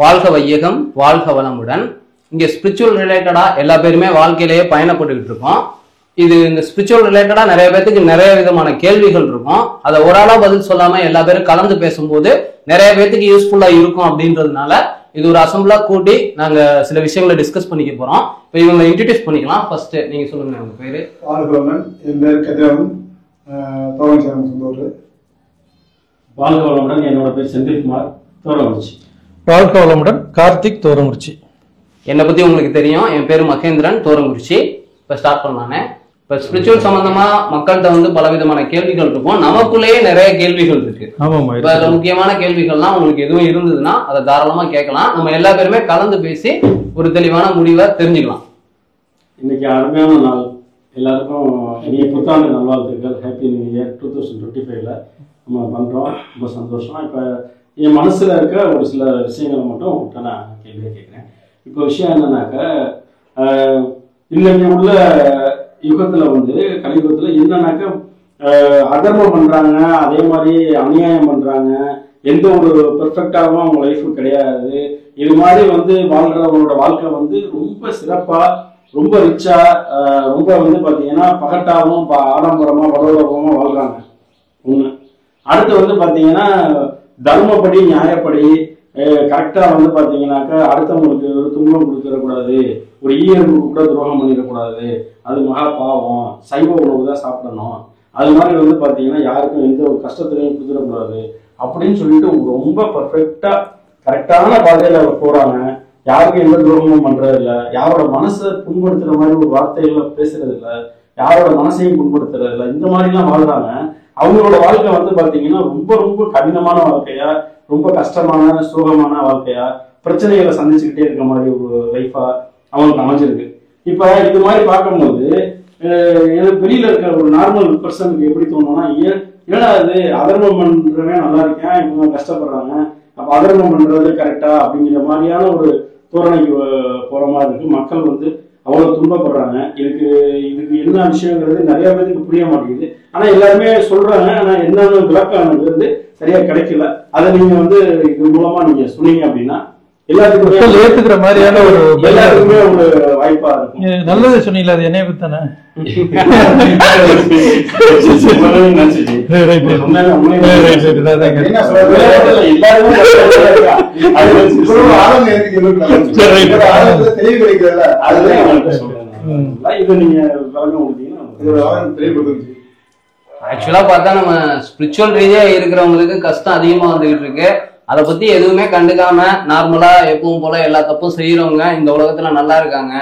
வாழ்க வையகம், வாழ்க வளமுடன். இங்க ஸ்பிரிச்சுவல் ரிலேட்டடா எல்லா பேருமே வாழ்க்கையிலேயே பயணப்பட்டுக்கிட்டு இருக்கோம். இந்த ஸ்பிரிச்சுவல் ரிலேட்டடா நிறைய பேருக்கு நிறைய விதமான கேள்விகள் இருக்கும். அதை ஒரு ஆளா பதில் சொல்லாம எல்லா பேரும் கலந்து பேசும்போது நிறைய பேருக்கு யூஸ்ஃபுல்லா இருக்கும் அப்படின்றதுனால இது ஒரு அசம்பிளா கூட்டி நாங்க சில விஷயங்களை டிஸ்கஸ் பண்ணிக்க போறோம். இப்போ இவங்களை இன்ட்ரடியூஸ் பண்ணிக்கலாம். ஃபர்ஸ்ட் நீங்க சொல்லுங்க, உங்க பேரு? என் பேர் கதிரவன், தோரங்குறிச்சி சொந்த ஊர். வாழ்க வளமுடன். என்னோட பேர் செந்தில்குமார், தோரங்குறிச்சி. வாழ்க வளமுடன், கார்த்திக், தோரங்குறிச்சி. என்னை பத்தி உங்களுக்கு தெரியும், என் பேரு மகேந்திரன், தோரங்குறிச்சி. இப்ப ஸ்டார்ட் பண்ணலானே. இப்ப ஸ்பிரிச்சுவல் சம்பந்தமா மக்கள்கிட்ட பலவிதமான கேள்விகள் இருக்கும். நமக்குள்ளேயே நிறைய கேள்விகள் இருக்கு. இப்ப அதுல முக்கியமான கேள்விகள்லாம் உங்களுக்கு எதுவும் இருந்ததுன்னா அதை தாராளமா கேட்கலாம். நம்ம எல்லா பேருமே கலந்து பேசி ஒரு தெளிவான முடிவை தெரிஞ்சுக்கலாம். இன்னைக்கு அருமையான நாள். எல்லாருக்கும் இனிய புத்தாண்டு நல்வாழ்த்துக்கள். ஹாப்பி நியூ இயர் 2025ல நம்ம பண்றோம். ரொம்ப சந்தோஷம். இப்ப என் மனசுல இருக்க ஒரு சில விஷயங்களை மட்டும் நான் கேள்வியை கேட்கிறேன். இப்போ விஷயம் என்னன்னாக்க, இன்னைக்கு உள்ள யுகத்துல கலியுகத்துல என்னன்னாக்க அதர்மம் பண்றாங்க, அதே மாதிரி அநியாயம் பண்றாங்க. எந்த ஒரு பெர்ஃபெக்டாகவும் அவங்க லைஃப் கிடையாது. இது மாதிரி வாழ்றவங்களோட வாழ்க்கை ரொம்ப சிறப்பா, ரொம்ப ரிச்சா, ரொம்ப பாத்தீங்கன்னா பகட்டாவும் ஆடம்பரமா வளவலமா வாழ்றாங்க. ஒண்ணு. அடுத்து பாத்தீங்கன்னா தர்மப்படி நியாயப்படி கரெக்டா பாத்தீங்கன்னாக்கா அடுத்தவங்களுக்கு ஒரு துன்பம் கொடுத்துடக்கூடாது, ஒரு ஈயருக்கு கூட துரோகம் பண்ணிடக்கூடாது, அது மகா பாவம், சைவ உணவு தான் சாப்பிடணும், அது மாதிரி பாத்தீங்கன்னா யாருக்கும் எந்த ஒரு கஷ்டத்திலையும் கொடுத்துடக்கூடாது அப்படின்னு சொல்லிட்டு ரொம்ப பர்ஃபெக்டா கரெக்டான பாதையில போறாங்க. யாருக்கும் எந்த துரோகமும் பண்றது இல்லை, யாரோட மனசை புண்படுத்துற மாதிரி ஒரு வார்த்தைகளை பேசுறது இல்லை, யாரோட மனசையும் புண்படுத்துறது இல்லை. இந்த மாதிரிலாம் வாழ்றாங்க. அவங்களோட வாழ்க்கை பாத்தீங்கன்னா ரொம்ப ரொம்ப கடினமான வாழ்க்கையா, ரொம்ப கஷ்டமான சோகமான வாழ்க்கையா, பிரச்சனைகளை சந்திச்சுக்கிட்டே இருக்க மாதிரி ஒரு லைஃபா அவங்களுக்கு அமைஞ்சிருக்கு. இப்ப இது மாதிரி பார்க்கும்போது வெளியில இருக்க ஒரு நார்மல் பர்சனுக்கு எப்படி தோணும்னா, ஏன்னா அது அதர்மம் பண்றவன் நல்லா இருக்கேன், இவங்க கஷ்டப்படுறாங்க, அப்ப அதர்மம் பண்றது கரெக்டா அப்படிங்கிற மாதிரியான ஒரு தோரணைக்கு போற மாதிரி இருக்கு. மக்கள் அவ்வளவு துன்பப்படுறாங்க. இதுக்கு என்ன விஷயங்கிறது நிறைய பேருக்கு புரிய மாட்டேங்குது. ஆனா எல்லாருமே சொல்றாங்க, ஆனா என்னன்னு விளக்கானது சரியா கிடைக்கல. அதை நீங்க இது மூலமா நீங்க சொன்னீங்க அப்படின்னா எல்லாத்துக்கும் ஏத்துக்கிற மாதிரியான ஒரு எல்லாருக்குமே ஒரு வாய்ப்பா இருக்கும். நல்லது சொன்னீங்களா? அது என்னைய பத்தானே. ஆக்சுவலா பார்த்தா நம்ம ஸ்பிரிச்சுவல் ரீதியா இருக்கிறவங்களுக்கு கஷ்டம் அதிகமா வந்துகிட்டு இருக்கு. அதை பத்தி எதுவுமே கண்டுக்காம நார்மலா எப்பவும் போல எல்லா தப்பும் செய்யறவங்க இந்த உலகத்துல நல்லா இருக்காங்க.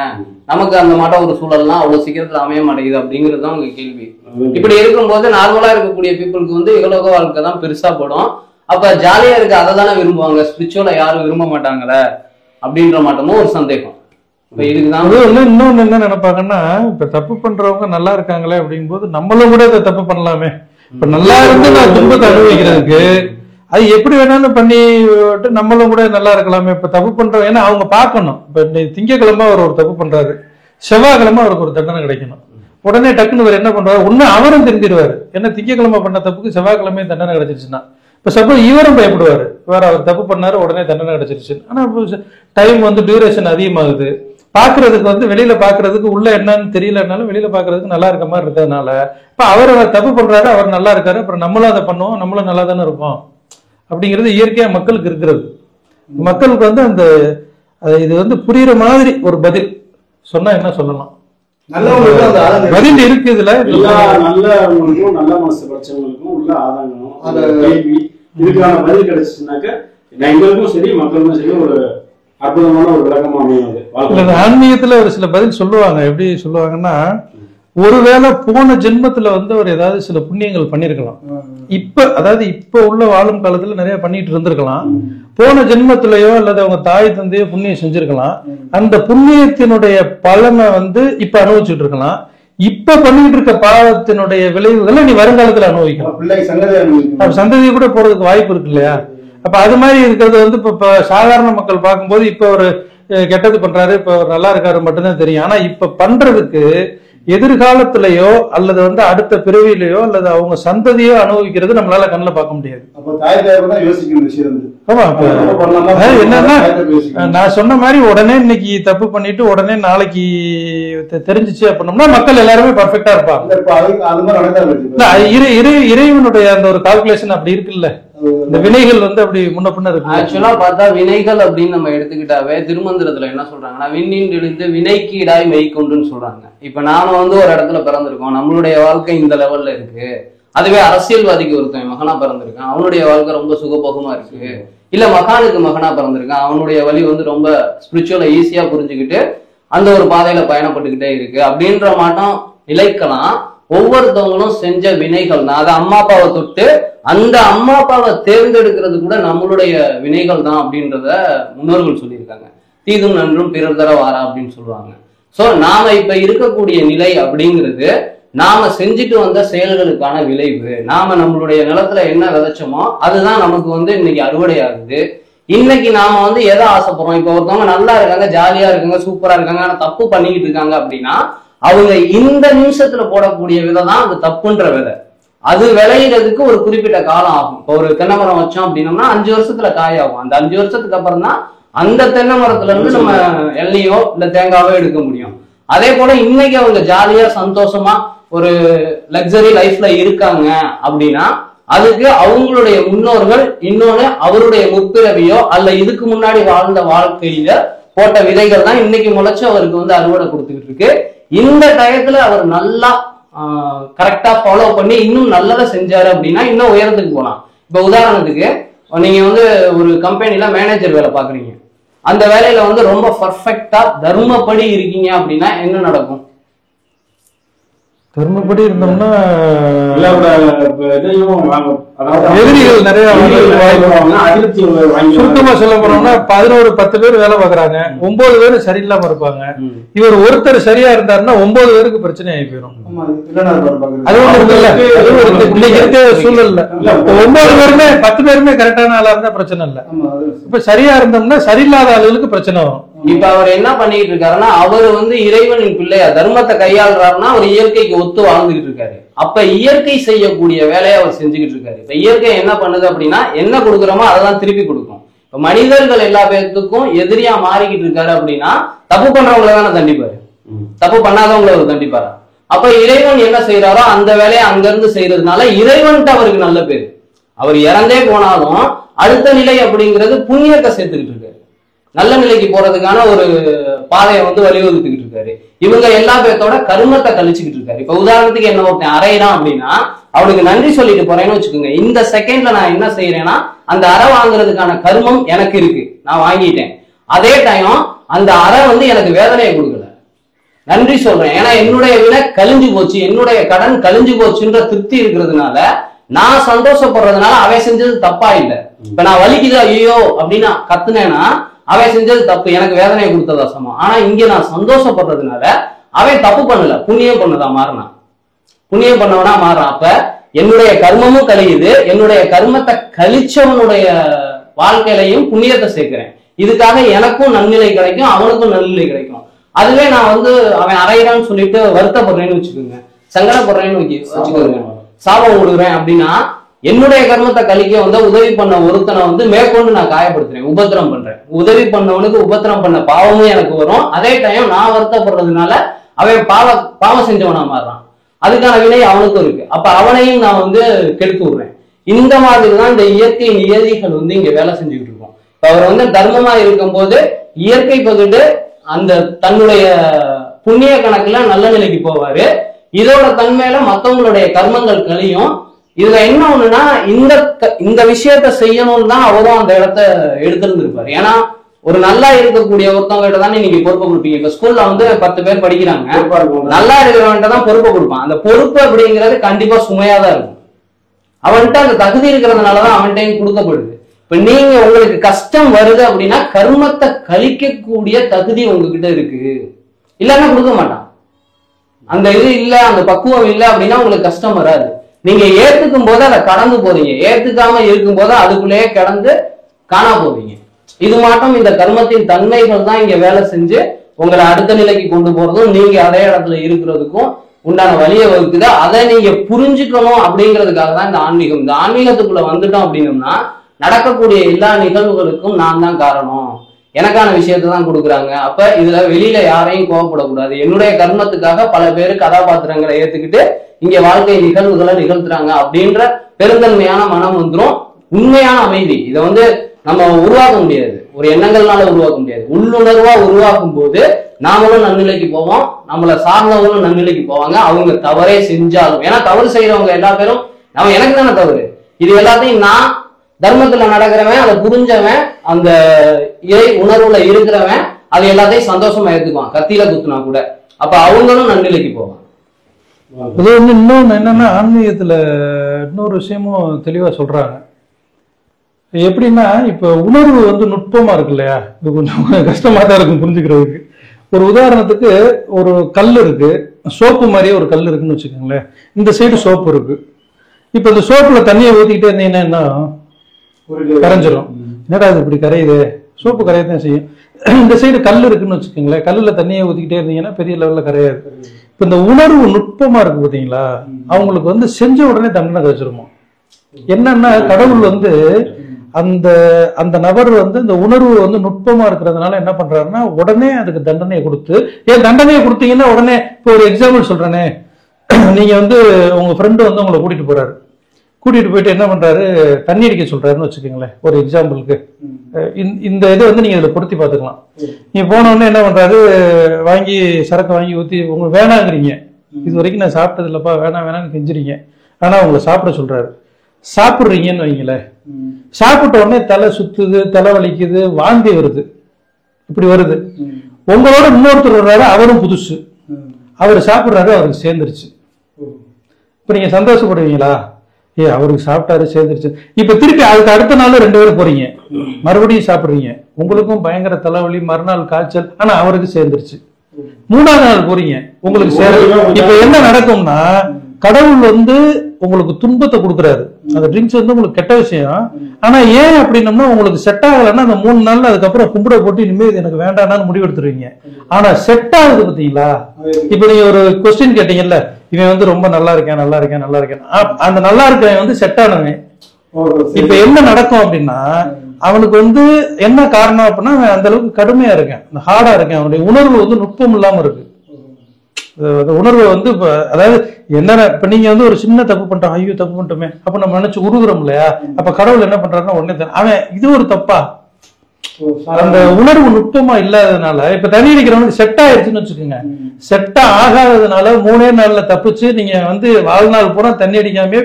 நமக்கு அந்த மாட்டம் ஒரு சூழல்லாம் அவ்வளவு சீக்கிரத்துல அமைய மாட்டேங்குது அப்படிங்கிறது தான் உங்க கேள்வி. இப்படி இருக்கும்போது நார்மலா இருக்கக்கூடிய பீப்புளுக்கு இகலோக வாழ்க்கை தான் பெருசா படும். அப்ப ஜாலியா இருக்கு அதை தானே விரும்புவாங்க. ஸ்பிரிச்சுவலை யாரும் விரும்ப மாட்டாங்களே அப்படின்ற மாட்டமும் ஒரு சந்தேகம். இப்ப இதுக்குதான் இன்னொன்னு என்ன நினைப்பாங்கன்னா, இப்ப தப்பு பண்றவங்க நல்லா இருக்காங்களே அப்படிங்கும்போது நம்மளும் கூட இதை தப்பு பண்ணலாமே. இப்ப நல்லா இருந்து நான் துன்பத்தை அனுபவிக்கிறதுக்கு அது எப்படி வேணாலும் பண்ணி நம்மளும் கூட நல்லா இருக்கலாமே. இப்ப தப்பு பண்றோம், ஏன்னா அவங்க பார்க்கணும். இப்ப திங்கக்கிழமை அவர் ஒரு தப்பு பண்றாரு, செவ்வாய்க்கிழமை அவருக்கு ஒரு தண்டனை கிடைக்கணும். உடனே டக்குன்னு அவர் என்ன பண்றாரு, ஒண்ணு அவரும் தெரிஞ்சிருவாரு, ஏன்னா திங்கக்கிழமை பண்ண தப்புக்கு செவ்வாய்க்கிழமை தண்டனை கிடைச்சிருச்சுன்னா. இப்ப சப்போஸ் இவரும் பயப்படுவாரு, வேற அவர் தப்பு பண்ணாரு உடனே தண்டனை கிடைச்சிருச்சு. ஆனா டைம் டியூரேஷன் அதிகமாகுது. பாக்குறதுக்கு வெளியில பாக்குறதுக்கு உள்ள என்னன்னு தெரியலனாலும் வெளியில பாக்குறதுக்கு நல்லா இருக்க மாதிரி இருக்கிறதுனால இப்ப அவர் தப்பு பண்றாரு, அவர் நல்லா இருக்காரு, அப்புறம் நம்மளும் அதை பண்ணுவோம், நம்மளும் நல்லா தானே இருப்போம் அப்படிங்கிறது இயற்கையா மக்களுக்கு இருக்கிறது. மக்களுக்கு அந்த இது புரியுற மாதிரி ஒரு பதில் சொன்னா என்ன சொல்லலாம்? பதில் இருக்கு இதுல. நல்லவங்களுக்கும் நல்ல மனசு படிச்சவங்களுக்கும் உள்ள ஆதாங்கணும் அந்த கேள்வி இதுக்கான பதில் கிடைச்சிச்சுனாக்க எங்களுக்கும் சரி மக்களுக்கும் சரி ஒரு அற்புதமான ஒரு விளக்கமா அமையாது. ஆன்மீகத்துல ஒரு சில பதில் சொல்லுவாங்க. எப்படி சொல்லுவாங்கன்னா, ஒருவேளை போன ஜென்மத்துல அவர் ஏதாவது சில புண்ணியங்கள் பண்ணிருக்கலாம். இப்ப உள்ள வாழும் காலத்துல நிறைய பண்ணிட்டு இருந்திருக்கலாம். போன ஜென்மத்திலேயோ அல்லது அவங்க தாய் தந்தையோ புண்ணியம் செஞ்சிருக்கலாம். அந்த புண்ணியத்தினுடைய பலனை இப்ப அனுபவிச்சுட்டு இருக்கலாம். இப்ப பண்ணிட்டு இருக்க பாவத்தினுடைய விளைவுகளை நீ வருங்காலத்துல அனுபவிக்கலாம். சந்ததி கூட போறதுக்கு வாய்ப்பு இருக்கு இல்லையா? அப்ப அது மாதிரி இருக்கிறது இப்ப சாதாரண மக்கள் பார்க்கும்போது இப்ப ஒரு கெட்டது பண்றாரு, இப்ப ஒரு நல்லா இருக்காரு மட்டும்தான் தெரியும். ஆனா இப்ப பண்றதுக்கு எதிர்காலத்திலேயோ அல்லது அடுத்த பிறவியிலேயோ அல்லது அவங்க சந்ததியோ அனுபவிக்கிறது நம்மளால கண்ணில் பார்க்க முடியாது. அப்ப தாய் தகவல் தான் யோசிக்கணும் விஷயம். ஆமா, என்னன்னா நான் சொன்ன மாதிரி உடனே இன்னைக்கு தப்பு பண்ணிட்டு உடனே நாளைக்கு தெரிஞ்சிச்சு அப்படின்னோம்னா மக்கள் எல்லாருமே பர்ஃபெக்டா இருப்பாங்க. இறைவனுடைய அந்த ஒரு கால்குலேஷன் அப்படி இருக்குல்ல, இந்த வினைகள் அப்படி முன்ன பின்ன இருக்கு. ஆக்சுவலா பார்த்தா வினைகள் அப்படின்னு நம்ம எடுத்துக்கிட்டாவே திருமந்திரத்துல என்ன சொல்றாங்கன்னா, விண்ணின் எழுந்து வினைக்கீடாய் மெய்கொண்டுன்னு சொல்றாங்க. இப்ப நாம ஒரு இடத்துல பிறந்திருக்கோம், நம்மளுடைய வாழ்க்கை இந்த லெவல்ல இருக்கு. அதுவே அரசியல்வாதிக்கு ஒருத்தன் மகனா பிறந்திருக்கான், அவனுடைய வாழ்க்கை ரொம்ப சுகபோகமா இருக்கு. இல்ல மகானுக்கு மகனா பிறந்திருக்கான், அவனுடைய வழி ரொம்ப ஸ்பிரிச்சுவலா ஈஸியா புரிஞ்சுக்கிட்டு அந்த ஒரு பாதையில பயணப்பட்டுக்கிட்டே இருக்கு அப்படின்ற மாட்டம் நிலைக்கலாம். ஒவ்வொருத்தவங்களும் செஞ்ச வினைகள் தான். அது அம்மா அப்பாவை தொட்டு அந்த அம்மா அப்பாவை தேர்ந்தெடுக்கிறது கூட நம்மளுடைய வினைகள் தான் அப்படின்றத முன்னோர்கள் சொல்லியிருக்காங்க. தீதும் நன்றும் பிறர் தர வாரா அப்படின்னு சொல்லுவாங்க. சோ நாம இப்ப இருக்கக்கூடிய நிலை அப்படிங்கிறது நாம செஞ்சுட்டு வந்த செயல்களுக்கான விளைவு. நாம நம்மளுடைய நிலத்துல என்ன விதைச்சோமோ அதுதான் நமக்கு இன்னைக்கு அறுவடை ஆகுது. இன்னைக்கு நாம எதை ஆசைப்படுறோம்? இப்ப ஒருத்தவங்க நல்லா இருக்காங்க, ஜாலியா இருக்காங்க, சூப்பரா இருக்காங்க, ஆனா தப்பு பண்ணிக்கிட்டு இருக்காங்க அப்படின்னா அவங்க இந்த நிமிஷத்துல போடக்கூடிய விதை தான் அது தப்புன்ற விதை. அது விளையிறதுக்கு ஒரு குறிப்பிட்ட காலம் ஆகும். இப்போ ஒரு தென்னை மரம் வச்சோம் அப்படின்னோம்னா 5 வருஷத்துல காயாகும். அந்த 5 வருஷத்துக்கு அப்புறம் தான் அந்த தென்னை மரத்துல இருந்து நம்ம எண்ணெயோ இல்ல தேங்காவோ எடுக்க முடியும். அதே போல இன்னைக்கு அவங்க ஜாலியா சந்தோஷமா ஒரு லக்ஸரி லைஃப்ல இருக்காங்க அப்படின்னா அதுக்கு அவங்களுடைய முன்னோர்கள் இன்னொன்னு அவருடைய முற்பிறவியோ அல்ல இதுக்கு முன்னாடி வாழ்ந்த வாழ்க்கையில போட்ட விதைகள் தான் இன்னைக்கு முளைச்சு அவருக்கு அறுவடை கொடுத்துக்கிட்டு இருக்கு. இந்த டயத்துல அவர் நல்லா கரெக்டா ஃபாலோ பண்ணி இன்னும் நல்லதை செஞ்சாரு அப்படின்னா இன்னும் உயரத்துக்கு போலாம். இப்ப உதாரணத்துக்கு நீங்க ஒரு கம்பெனில மேனேஜர் வேலை பாக்குறீங்க, அந்த வேலையில ரொம்ப பர்ஃபெக்டா தர்மப்படி இருக்கீங்க அப்படின்னா என்ன நடக்கும்? தர்மப்படி இருந்தோம்னா எதிரிகள் நிறைய சுருக்கமா சொல்ல போனோம்னா 11-10 பேர் வேலை பாக்குறாங்க, 9 பேர் சரியில்லாம இருப்பாங்க. இவர் ஒருத்தர் சரியா இருந்தாருன்னா 9 பேருக்கு பிரச்சனை ஆகி போயிடும். அது சூழல்ல 9 பேருமே 10 பேருமே கரெக்டான ஆளா இருந்தா பிரச்சனை இல்ல. இப்ப சரியா இருந்தோம்னா சரியில்லாத ஆளுகளுக்கு பிரச்சனை வரும். இப்ப அவர் என்ன பண்ணிட்டு இருக்காருன்னா அவர் இறைவனின் பிள்ளையா தர்மத்தை கையாளுறாருன்னா அவர் இயற்கைக்கு ஒத்து வாழ்ந்துகிட்டு இருக்காரு. அப்ப இயற்கை செய்யக்கூடிய வேலையை அவர் செஞ்சுக்கிட்டு இருக்காரு. இப்ப இயற்கை என்ன பண்ணுது அப்படின்னா என்ன கொடுக்குறோமோ அதான் திருப்பி கொடுக்கும். இப்ப மனிதர்கள் எல்லா பேர்த்துக்கும் எதிரியா மாறிக்கிட்டு இருக்காரு அப்படின்னா தப்பு பண்றவங்களை தானே தண்டிப்பாரு, தப்பு பண்ணாதவங்களை அவர் தண்டிப்பாரு. அப்ப இறைவன் என்ன செய்யறாரோ அந்த வேலையை அங்க இருந்து செய்யறதுனால இறைவன்ட்டு அவருக்கு நல்ல பேரு. அவர் இறந்தே போனாலும் அடுத்த நிலை அப்படிங்கிறது புண்ணியத்தை சேர்த்துக்கிட்டு இருக்காரு, நல்ல நிலைக்கு போறதுக்கான ஒரு பாதையை வழிவகுத்துக்கிட்டு இருக்காரு. இவங்க எல்லா பேர்த்தோட கர்மத்தை கழிச்சுக்கிட்டு இருக்காரு. இப்ப உதாரணத்துக்கு என்ன ஒருத்தன் அறையிறான் அப்படின்னா அவனுக்கு நன்றி சொல்லிட்டு போறேன்னு வச்சுக்கோங்க. இந்த செகண்ட்ல நான் என்ன செய்யறேன்னா அந்த அறை வாங்குறதுக்கான கர்மம் எனக்கு இருக்கு, நான் வாங்கிட்டேன். அதே டைம் அந்த அறை எனக்கு வேதனையை கொடுக்கல, நன்றி சொல்றேன். ஏன்னா என்னுடைய வினை கழிஞ்சு போச்சு, என்னுடைய கடன் கழிஞ்சு போச்சுன்ற திருப்தி இருக்கிறதுனால நான் சந்தோஷப்படுறதுனால அவன் செஞ்சது தப்பா இல்லை. இப்ப நான் வலிக்குது ஐயோ அப்படின்னா கத்துனேன்னா அவன் செஞ்சது தப்பு, எனக்கு வேதனையை கொடுத்ததா சமம். ஆனா இங்க நான் சந்தோஷப்படுறதுனால அவன் தப்பு பண்ணல, புண்ணியம் பண்ணதா மாறினான், புண்ணியம் பண்ணவனா மாறான். அப்ப என்னுடைய கர்மமும் கழியுது, என்னுடைய கர்மத்தை கழிச்சவனுடைய வாழ்க்கையிலையும் புண்ணியத்தை சேர்க்கிறேன். இதுக்காக எனக்கும் நன்னிலை கிடைக்கும், அவனுக்கும் நன்னிலை கிடைக்கும். அதுவே நான் அவன் அறையிறான்னு சொல்லிட்டு வருத்தப்படுறேன்னு வச்சுக்கோங்க, சங்கடப்படுறேன்னு வச்சுக்கோங்க, சாபம் விடுறேன் அப்படின்னா என்னுடைய கர்மத்தை கழிக்க உதவி பண்ண ஒருத்தனை மேற்கொண்டு நான் காயப்படுத்துறேன், உபத்திரம் பண்றேன். உதவி பண்ணவனுக்கு உபத்திரம் பண்ண பாவமும் எனக்கு வரும். அதே டைம் நான் வருத்தப்படுறதுனால அவன் பாவம் செஞ்சவனா மாறுறான், அதுக்கான வினை அவனுக்கும் இருக்கு. அப்ப அவனையும் நான் கெடுத்து விடுறேன். இந்த மாதிரிதான் இந்த இயற்கை நியதிகள் இங்க வேலை செஞ்சுக்கிட்டு இருக்கோம். இப்ப அவர் தர்மமா இருக்கும் போது இயற்கை பகிட்டு அந்த தன்னுடைய புண்ணிய கணக்குல நல்ல நிலைக்கு போவாரு. இதோட தன்மையில மத்தவங்களுடைய கர்மங்கள் கழியும். இதுல என்ன ஒண்ணுன்னா இந்த விஷயத்த செய்யணும்னு தான் அவரும் அந்த இடத்த எடுத்திருந்திருப்பாரு. ஏன்னா ஒரு நல்லா இருக்கக்கூடிய ஒருத்தவங்க கிட்ட தானே நீங்க பொறுப்பை கொடுப்பீங்க. இப்ப ஸ்கூல்ல 10 பேர் படிக்கிறாங்க, நல்லா இருக்கிறவன்ட்ட தான் பொறுப்பை கொடுப்பான். அந்த பொறுப்பு அப்படிங்கிறது கண்டிப்பா சுமையா தான் இருக்கும். அவன்கிட்ட அந்த தகுதி இருக்கிறதுனாலதான் அவன்கிட்டையும் கொடுக்கப்படுது. இப்ப நீங்க உங்களுக்கு கஷ்டம் வருது அப்படின்னா கர்மத்தை கழிக்கக்கூடிய தகுதி உங்ககிட்ட இருக்கு, இல்லன்னா கொடுக்க மாட்டான். அந்த இது இல்ல, அந்த பக்குவம் இல்லை அப்படின்னா உங்களுக்கு கஷ்டம் வராது. நீங்க ஏத்துக்கும் போது அதை கடந்து போறீங்க, ஏத்துக்காம இருக்கும் போது அதுக்குள்ளேயே கடந்து காணா போவீங்க. இது மாட்டம் இந்த கர்மத்தின் தன்மைகள் தான் இங்க வேலை செஞ்சு உங்களை அடுத்த நிலைக்கு கொண்டு போறதும் நீங்க அதே இடத்துல இருக்கிறதுக்கும் உண்டான வழியை வகுக்குது. அதை நீங்க புரிஞ்சுக்கணும் அப்படிங்கிறதுக்காக தான் இந்த ஆன்மீகம். இந்த ஆன்மீகத்துக்குள்ள வந்துட்டோம் அப்படின்னம்னா நடக்கக்கூடிய எல்லா நிகழ்வுகளுக்கும் நான் தான் காரணம், எனக்கான விஷயத்தை தான் கொடுக்குறாங்க. அப்ப இதுல வெளியில யாரையும் கோவப்படக்கூடாது. என்னுடைய கர்மத்துக்காக பல பேர் கதாபாத்திரங்களை ஏத்துக்கிட்டு இங்க வாழ்க்கை நிகழ்வுகளை நிகழ்த்துறாங்க அப்படின்ற பெருந்தன்மையான மனம் வந்துடும். உண்மையான அமைதி இதை நம்ம உருவாக்க முடியாது, ஒரு எண்ணங்கள்னால உருவாக்க முடியாது. உள்ளுணர்வா உருவாக்கும் போது நாமளும் நன்னிலைக்கு போவோம், நம்மளை சார்ந்தவங்களும் நன்னிலைக்கு போவாங்க. அவங்க தவறே செஞ்சாலும், ஏன்னா தவறு செய்யறவங்க எல்லா பேரும் நம்ம எனக்கு தானே தவறு, இது எல்லாத்தையும் நான் தர்மத்துல நடக்கிறவன், அதை புரிஞ்சவன், அந்த இறை உணர்வுல இருக்கிறவன் அது எல்லாத்தையும் சந்தோஷமா ஏத்துக்குவான், கத்தியில குத்துனா கூட. அப்ப அவங்களும் நன்னிலைக்கு போவான். இது இன்னொன்னு என்னன்னா, ஆன்மீகத்துல இன்னொரு விஷயமும் தெளிவா சொல்றாங்க. எப்படின்னா, இப்ப உணர்வு நுட்பமா இருக்கு இல்லையா, இது கொஞ்சம் கஷ்டமா தான் இருக்கும் புரிஞ்சுக்கிறதுக்கு. ஒரு உதாரணத்துக்கு, ஒரு கல் இருக்கு, சோப்பு மாதிரியே ஒரு கல் இருக்குன்னு வச்சுக்கோங்களேன். இந்த சைடு சோப்பு இருக்கு. இப்ப இந்த சோப்புல தண்ணியை ஊத்திக்கிட்டே இருந்தீங்கன்னா என்ன கரைஞ்சிரும். என்னடா இது இப்படி கரையுது, சோப்பு கரையத்தான் செய்யும். இந்த சைடு கல் இருக்குன்னு வச்சுக்கோங்களேன், கல்லுல தண்ணியை ஊத்திக்கிட்டே இருந்தீங்கன்னா பெரிய லெவல்ல கரையாது. இப்ப இந்த உணர்வு நுட்பமா இருக்கு பாத்தீங்களா, அவங்களுக்கு செஞ்ச உடனே தண்டனை கிடைச்சிருமா. என்னன்னா, கடவுள் அந்த அந்த நபர் இந்த உணர்வு நுட்பமா இருக்கிறதுனால என்ன பண்றாருன்னா, உடனே அதுக்கு தண்டனையை கொடுத்து, ஏன் தண்டனையை கொடுத்தீங்கன்னா உடனே, இப்போ ஒரு எக்ஸாம்பிள் சொல்றேனே, நீங்க உங்க ஃப்ரெண்டு உங்களை கூட்டிட்டு போறாரு, கூட்டிட்டு போயிட்டு என்ன பண்றாரு, தண்ணி அடிக்க சொல்றாருன்னு வச்சுக்கோங்களேன் ஒரு எக்ஸாம்பிளுக்கு. இந்த இதை நீங்க இதுல பொருத்தி பாத்துக்கலாம். நீங்க போன உடனே என்ன பண்றாரு, வாங்கி சரக்கு வாங்கி ஊத்தி, உங்களுக்கு வேணாங்கிறீங்க, இது வரைக்கும் நான் சாப்பிட்டது இல்லப்பா, வேணாம்னு கெஞ்சுறீங்க, ஆனா உங்களை சாப்பிட சொல்றாரு. சாப்பிடுறீங்கன்னு வைங்களேன், சாப்பிட்ட உடனே தலை சுத்துது, தலை வலிக்குது, வாந்தி வருது, இப்படி வருது. உங்களோட இன்னொருத்தர் வர்றாரு, அவரும் புதுசு, அவர் சாப்பிடுறாரு, அவருக்கு சேர்ந்துருச்சு. இப்ப நீங்க சந்தோஷப்படுவீங்களா, அவருக்கு சாப்பிட்டாரு சேர்ந்துருச்சு. இப்ப திருப்பி அதுக்கு அடுத்த நாள் 2 பேரும் போறீங்க, மறுபடியும் சாப்பிடுறீங்க, உங்களுக்கும் பயங்கர தலைவலி, மறுநாள் காய்ச்சல், ஆனா அவருக்கு சேர்ந்துருச்சு. 3ஆவது நாள் போறீங்க, உங்களுக்கு சேர. இப்ப என்ன நடக்கும்னா, கடவுள் உங்களுக்கு துன்பத்தை கொடுக்குறாரு. அந்த ட்ரிங்க்ஸ் உங்களுக்கு கெட்ட விஷயம். ஆனா ஏன் அப்படின்னம்னா, உங்களுக்கு செட் ஆகலைன்னா அந்த 3 நாள்ல அதுக்கப்புறம் கும்பிட போட்டு இனிமேல் எனக்கு வேண்டாம்னு முடிவெடுத்துருவீங்க. ஆனா செட் ஆகுது பாத்தீங்களா. இப்ப நீங்க ஒரு கொஸ்டின் கேட்டீங்கல்ல, இவன் ரொம்ப நல்லா இருக்கேன், அந்த நல்லா இருக்கவன் செட் ஆனவன். இப்ப என்ன நடக்கும் அப்படின்னா, அவனுக்கு என்ன காரணம் அப்படின்னா, அவன் அந்த அளவுக்கு கடுமையா இருக்கேன், ஹார்டா இருக்கேன், அவனுடைய உணர்வு நுட்பம் இல்லாம இருக்கு. உணர்வு அதாவது என்னன்னா, இப்ப நீங்க ஒரு சின்ன தப்பு பண்றோம், ஐயோ தப்பு பண்ணிட்டோமே, அப்ப நம்ம நினைச்சு உருகுறோம் இல்லையா. அப்ப கடவுள் என்ன பண்றாருன்னா, உடனே அவன் இது ஒரு தப்பா, அந்த உணர்வு நுட்பமா இல்லாததுனால. இப்ப தண்ணி அடிக்கிறவனுக்கு செட் ஆயிடுச்சுன்னு வச்சுக்கோங்க, செட்டா ஆகாததுனால 3 நாள்ல தப்பிச்சு நீங்க வாழ்நாள் பூரா தண்ணி அடிக்காமே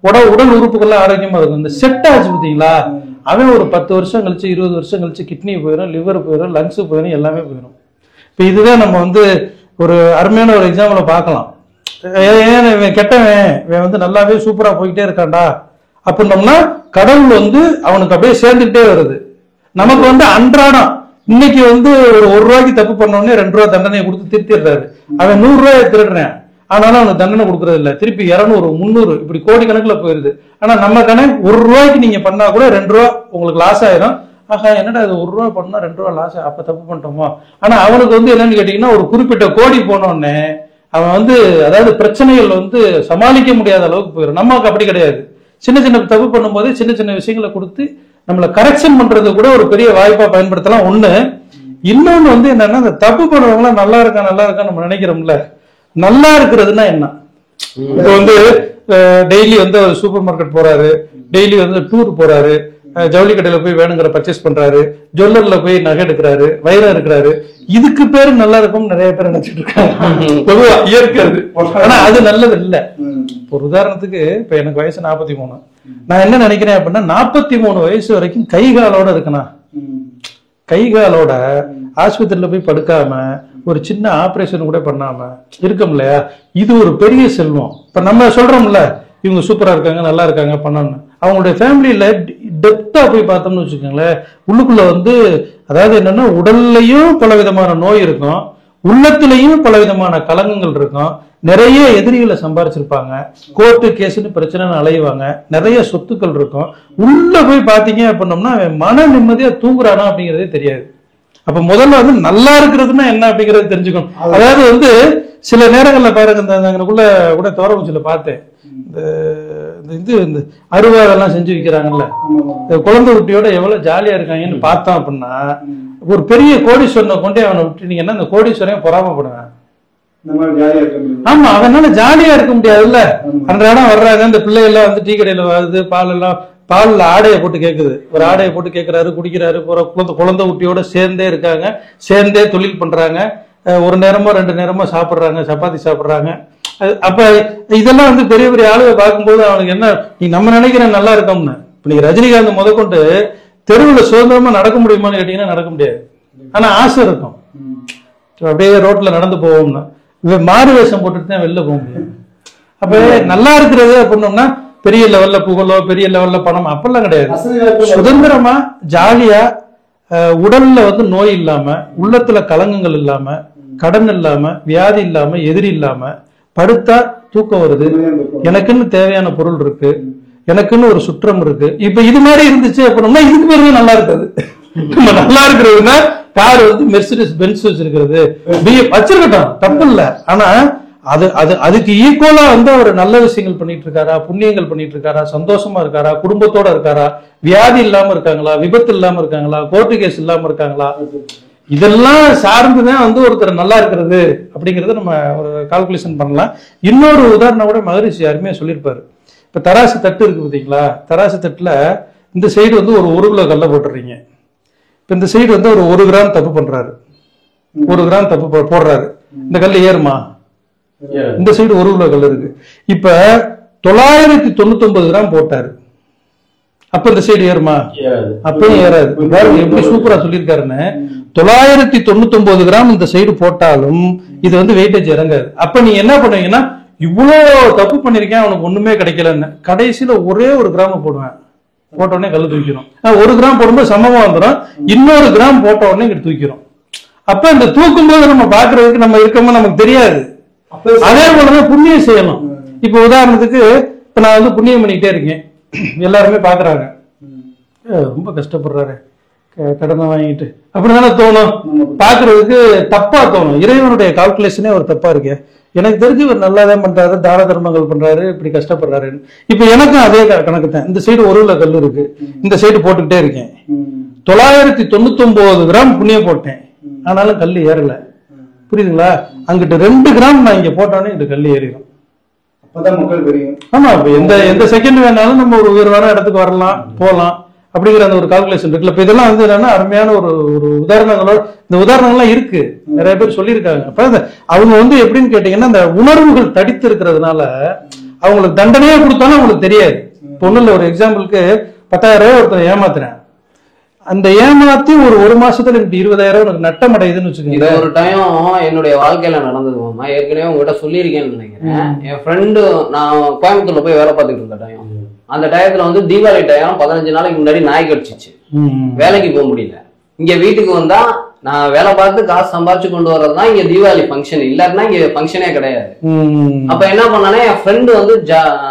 உடல் உறுப்புகள்லாம் ஆரோக்கியமா இருக்கும். இந்த செட் ஆச்சு பாத்தீங்களா, அவன் ஒரு 10 வருஷம் கழிச்சு, 20 வருஷம் கழிச்சு கிட்னி போயிடும், லிவர் போயிடும், லங்ஸ் போயிடும், எல்லாமே போயிடும். இப்ப இதுதான் நம்ம ஒரு அருமையான ஒரு எக்ஸாம்பிள பார்க்கலாம். ஏன் இவன் கெட்டவன், இவன் நல்லாவே சூப்பரா போய்கிட்டே இருக்கான்டா அப்படின்னோம்னா, கடவுள் அவனுக்கு அப்படியே சேர்ந்துகிட்டே வருது. நமக்கு அன்றாடம் இன்னைக்கு ஒரு 1 ரூபாய்க்கு தப்பு பண்ண உடனே 2 ரூபாய் தண்டனையை கொடுத்து திருத்திடுறாரு. அவன் 100 ரூபாய் திருடுறேன், ஆனாலும் அவனுக்கு தண்டனை கொடுக்கறது இல்லை. திருப்பி 200, 300 இப்படி கோடிக்கணக்கில் போயிருது. ஆனா நம்ம கணக்கு 1 ரூபாய்க்கு நீங்க பண்ணா கூட 2 ரூபா உங்களுக்கு லாஸ் ஆயிரும். ஆகா, என்னடா இது 1 ரூபா பண்ணா 2 ரூபா லாஸ், அப்ப தப்பு பண்ணிட்டோமோ. ஆனா அவனுக்கு என்னன்னு கேட்டீங்கன்னா, ஒரு குறிப்பிட்ட கோடி போனோடனே அவன் அதாவது பிரச்சனைகள் சமாளிக்க முடியாத அளவுக்கு போயிடும். நமக்கு அப்படி கிடையாது. சின்ன சின்ன தப்பு பண்ணும்போது சின்ன சின்ன விஷயங்களை கொடுத்து நம்மளை கரெக்ஷன் பண்றது கூட ஒரு பெரிய வாய்ப்பா பயன்படுத்தலாம். ஒண்ணு. இன்னொன்னு என்னன்னா, அந்த தப்பு பண்ணுறவங்களாம் நல்லா இருக்கான்னு நம்ம நினைக்கிறோம்ல, நல்லா இருக்கிறதுனா என்ன? இப்போ டெய்லி ஒரு சூப்பர் மார்க்கெட் போறாரு, டெய்லி டூர் போறாரு, ஜவுளி கடையில போய் வேணுங்கிற பர்ச்சேஸ் பண்றாரு, ஜுவல்லர்ல போய் நகை எடுக்கிறாரு, வைரம் இருக்கிறாரு, இதுக்கு பேரு நல்லா இருக்கும் நிறைய பேர் நினைச்சிட்டு இருக்காங்க. பொதுவா இயற்கை, ஆனா அது நல்லது இல்ல. ஒரு உதாரணத்துக்கு, இப்ப எனக்கு வயசு 43. நான் என்ன நினைக்கிறேன் அப்படின்னா, 43 வயசு வரைக்கும் கைகாலோட இருக்கணும். கைகாலோட ஆஸ்பத்திரியில போய் படுக்காம ஒரு சின்ன ஆபரேஷன் கூட பண்ணாம இருக்கும் இல்லையா, இது ஒரு பெரிய செல்வம். இப்ப நம்ம சொல்றோம்ல, இவங்க சூப்பரா இருக்காங்க, நல்லா இருக்காங்க, பண்ணணும். அவங்களுடைய ஃபேமிலியில டெப்தா போய் பார்த்தோம்னு வச்சுக்கோங்களேன், உள்ளுக்குள்ள அதாவது என்னன்னா, உடல்லையும் பல விதமான நோய் இருக்கும், உள்ளத்திலையும் பல விதமான கலங்கங்கள் இருக்கும், நிறைய எதிரிகளை சம்பாரிச்சிருப்பாங்க, கோர்ட்டு கேஸ்ன்னு பிரச்சனை அலையுவாங்க, நிறைய சொத்துக்கள் இருக்கும். உள்ள போய் பாத்தீங்க அப்படின்னோம்னா, அவன் மன நிம்மதியா தூங்குறானா அப்படிங்கிறதே தெரியாது. அப்ப முதல்ல வந்து நல்லா இருக்கிறதுன்னா என்ன அப்படிங்கறது தெரிஞ்சுக்கணும். அதாவது வந்து சில நேரங்கள்ல பாருங்க, இந்த கூட தோரங்குச்சியில பார்த்தேன், இந்த அறுவாடெல்லாம் செஞ்சு வைக்கிறாங்கல்ல, குழந்தை குட்டியோட எவ்வளவு ஜாலியா இருக்காங்கன்னு பார்த்தோம் அப்படின்னா, ஒரு பெரிய கோடீஸ்வரனை கொண்டே அவனை விட்டுட்டீங்கன்னா அந்த கோடீஸ்வரன் பொறாமப்படுவேன். ஆமா, அதனால ஜாலியா இருக்க முடியாதுல்ல. அன்றாடம் வர்றாங்க, இந்த பிள்ளைகள்லாம் வந்து டீ கடையில வருது, பால்ல ஆடையை போட்டு கேக்குது, ஒரு ஆடையை போட்டு கேட்கிறாரு, குடிக்கிறாரு, குழந்தை குட்டியோட சேர்ந்தே இருக்காங்க, சேர்ந்தே தொழில் பண்றாங்க, ஒரு நேரமோ 2 நேரமோ சாப்பிடுறாங்க, சப்பாத்தி சாப்பிடுறாங்க. அப்ப இதெல்லாம் வந்து பெரிய பெரிய ஆளுவை பார்க்கும்போது அவனுக்கு என்ன, நீ நம்ம நினைக்கிற நல்லா இருக்கோம்னு. இப்ப நீங்க ரஜினிகாந்த் முதற்கொண்டு தெருவில் சுதந்திரமா நடக்க முடியுமான்னு கேட்டீங்கன்னா நடக்க முடியாது. ஆனா ஆசை இருக்கும், அப்படியே ரோட்ல நடந்து போவோம்னா. மாறு வேஷம் போட்டுட்டு தான் வெளில போக முடியும். அப்ப நல்லா இருக்கிறது அப்படின்னோம்னா பெரிய லெவல்ல புகழோ பெரிய லெவல்ல பணம் அப்பெல்லாம் கிடையாது. சுதந்திரமா ஜாலியா, உடல்ல வந்து நோய் இல்லாம, உள்ளத்துல கலங்கங்கள் இல்லாம, கடன் இல்லாம, வியாதி இல்லாம, எதிரி இல்லாம, படுத்தா தூக்கம் வருது, எனக்குன்னு தேவையான பொருள் இருக்கு, எனக்குன்னு ஒரு சுற்றம் இருக்கு. இப்ப இது மாதிரி இருந்துச்சு அப்படின்னா இதுக்கு பேருமே நல்லா இருக்காது. நம்ம நல்லா இருக்கிறதுனா கார் வந்து மெர்சிடிஸ் பென்ஸ் வச்சிருக்கிறது, வச்சிருக்கட்டும், தப்பு இல்ல. ஆனா அதுக்கு ஈக்குவலா வந்து அவர் நல்ல விஷயங்கள் பண்ணிட்டு இருக்காரா, புண்ணியங்கள் பண்ணிட்டு இருக்காரா, சந்தோஷமா இருக்காரா, குடும்பத்தோட இருக்காரா, வியாதி இல்லாம இருக்காங்களா, விபத்து இல்லாம இருக்காங்களா, கோர்ட்டு கேஸ் இல்லாம இருக்காங்களா, இதெல்லாம் சார்ந்துதான் வந்து ஒருத்தர் நல்லா இருக்கிறது அப்படிங்கறத நம்ம ஒரு கால்குலேஷன் பண்ணலாம். இன்னொரு உதாரணம் கூட மகரிஷி அருமையா சொல்லியிருப்பாரு. இப்ப தராசு தட்டு இருக்கு பாத்தீங்களா, தராசு தட்டுல இந்த சைடு வந்து ஒரு 1 கிலோ கல்ல போட்டுறீங்க. இப்ப இந்த சைடு வந்து ஒரு 1 கிராம் தப்பு பண்றாரு, 1 கிராம் தப்பு போடுறாரு, இந்த கல் ஏறுமா? இந்த சைடு 1 கிலோ கல் இருக்கு. இப்ப 999 கிராம் போட்டாரு, அப்ப இந்த சைடு ஏறுமா? அப்பயும் ஏறாது. எப்படி சூப்பரா சொல்லியிருக்காருன்னு, 999 கிராம் இந்த சைடு போட்டாலும் இது வந்து வெயிட்டேஜ் இறங்காது. அப்ப நீங்க என்ன பண்ணுவீங்கன்னா, இவ்வளவு தப்பு பண்ணிருக்கேன், அவனுக்கு ஒண்ணுமே கிடைக்கலன்னு கடைசியில ஒரே 1 கிராம் போடுவேன், போட்ட உடனே கல் தூக்கிறோம். 1 கிராம் போடும்போது சமமா வந்துடும், இன்னொரு கிராம் போட்ட உடனே இங்க தூக்கிறோம். அப்ப இந்த தூக்கும் போது நம்ம பாக்குறதுக்கு நம்ம இருக்கோமோ நமக்கு தெரியாது. அதே போலதான் புண்ணியம் செய்யணும். இப்ப உதாரணத்துக்கு இப்ப நான் வந்து புண்ணியம் பண்ணிக்கிட்டே இருக்கேன், எல்லாருமே பாக்குறாங்க, ரொம்ப கஷ்டப்படுறாரு, கடனை வாங்கிட்டு அப்படிதானே தோணும். பாக்குறதுக்கு தப்பா தோணும். இறைவனுடைய கால்குலேஷனே ஒரு தப்பா இருக்கு. எனக்கு தெரிஞ்சு ஒரு நல்லாதான் பண்றாரு, தான தர்மங்கள் பண்றாரு, இப்படி கஷ்டப்படுறாரு. இப்ப எனக்கும் அதே கணக்கு தான். இந்த சைடு 1 கிலோ கல் இருக்கு, இந்த சைடு போட்டுக்கிட்டே இருக்கேன், 999 கிராம் புண்ணியம் போட்டேன், ஆனாலும் கல் ஏறல. புரியுதுங்களா? அங்கிட்ட 2 கிராம் நான் இங்க போட்டோன்னே இந்த கல் ஏறிடும். அப்பதான் மக்கள் தெரியும். ஆமா, எந்த செகண்ட் வேணாலும் நம்ம ஒரு உயர்வான இடத்துக்கு வரலாம், போகலாம் அப்படிங்கிற அந்த ஒரு கால்குலேஷன் இருக்குல்ல. இப்ப இதெல்லாம் வந்து என்னன்னா அருமையான ஒரு உதாரணங்களோட, இந்த உதாரணங்கள்லாம் இருக்கு, நிறைய பேர் சொல்லியிருக்காங்க. அப்ப அவங்க வந்து எப்படின்னு கேட்டீங்கன்னா, இந்த உணர்வுகள் தடித்து இருக்கிறதுனால அவங்களுக்கு தண்டனையே கொடுத்தாலும் அவங்களுக்கு தெரியாது. பொண்ணுல ஒரு எக்ஸாம்பிளுக்கு 10,000 ரூபாய் ஒருத்தர் ஏமாத்துறேன், அந்த ஏமாத்தி ஒரு மாசத்துல எனக்கு 20,000 எனக்கு நட்டம் அடையுதுன்னு வச்சுக்கோங்க. இது ஒரு டைம் என்னுடைய வாழ்க்கையில நடந்ததுமா, ஏற்கனவே உங்ககிட்ட சொல்லியிருக்கேன்னு நினைக்கிறேன். என் ஃப்ரெண்டு, நான் கோயம்புத்தூர்ல போய் வேலை பார்த்துட்டு இருந்த டைம், அந்த டயத்துல வந்து தீபாவளி டைம் 15 நாளைக்கு முன்னாடி நாய் கடிச்சிச்சு, வேலைக்கு போக முடியல. இங்க வீட்டுக்கு வந்தா நான் வேலை பார்த்து காசு சம்பாரிச்சு கொண்டு வர்றதுதான் இங்க தீபாவளி ஃபங்க்ஷன், இல்லாட்டினா இங்க ஃபங்க்ஷனே கிடையாது. அப்ப என்ன பண்ணானே, என் ஃப்ரெண்டு வந்து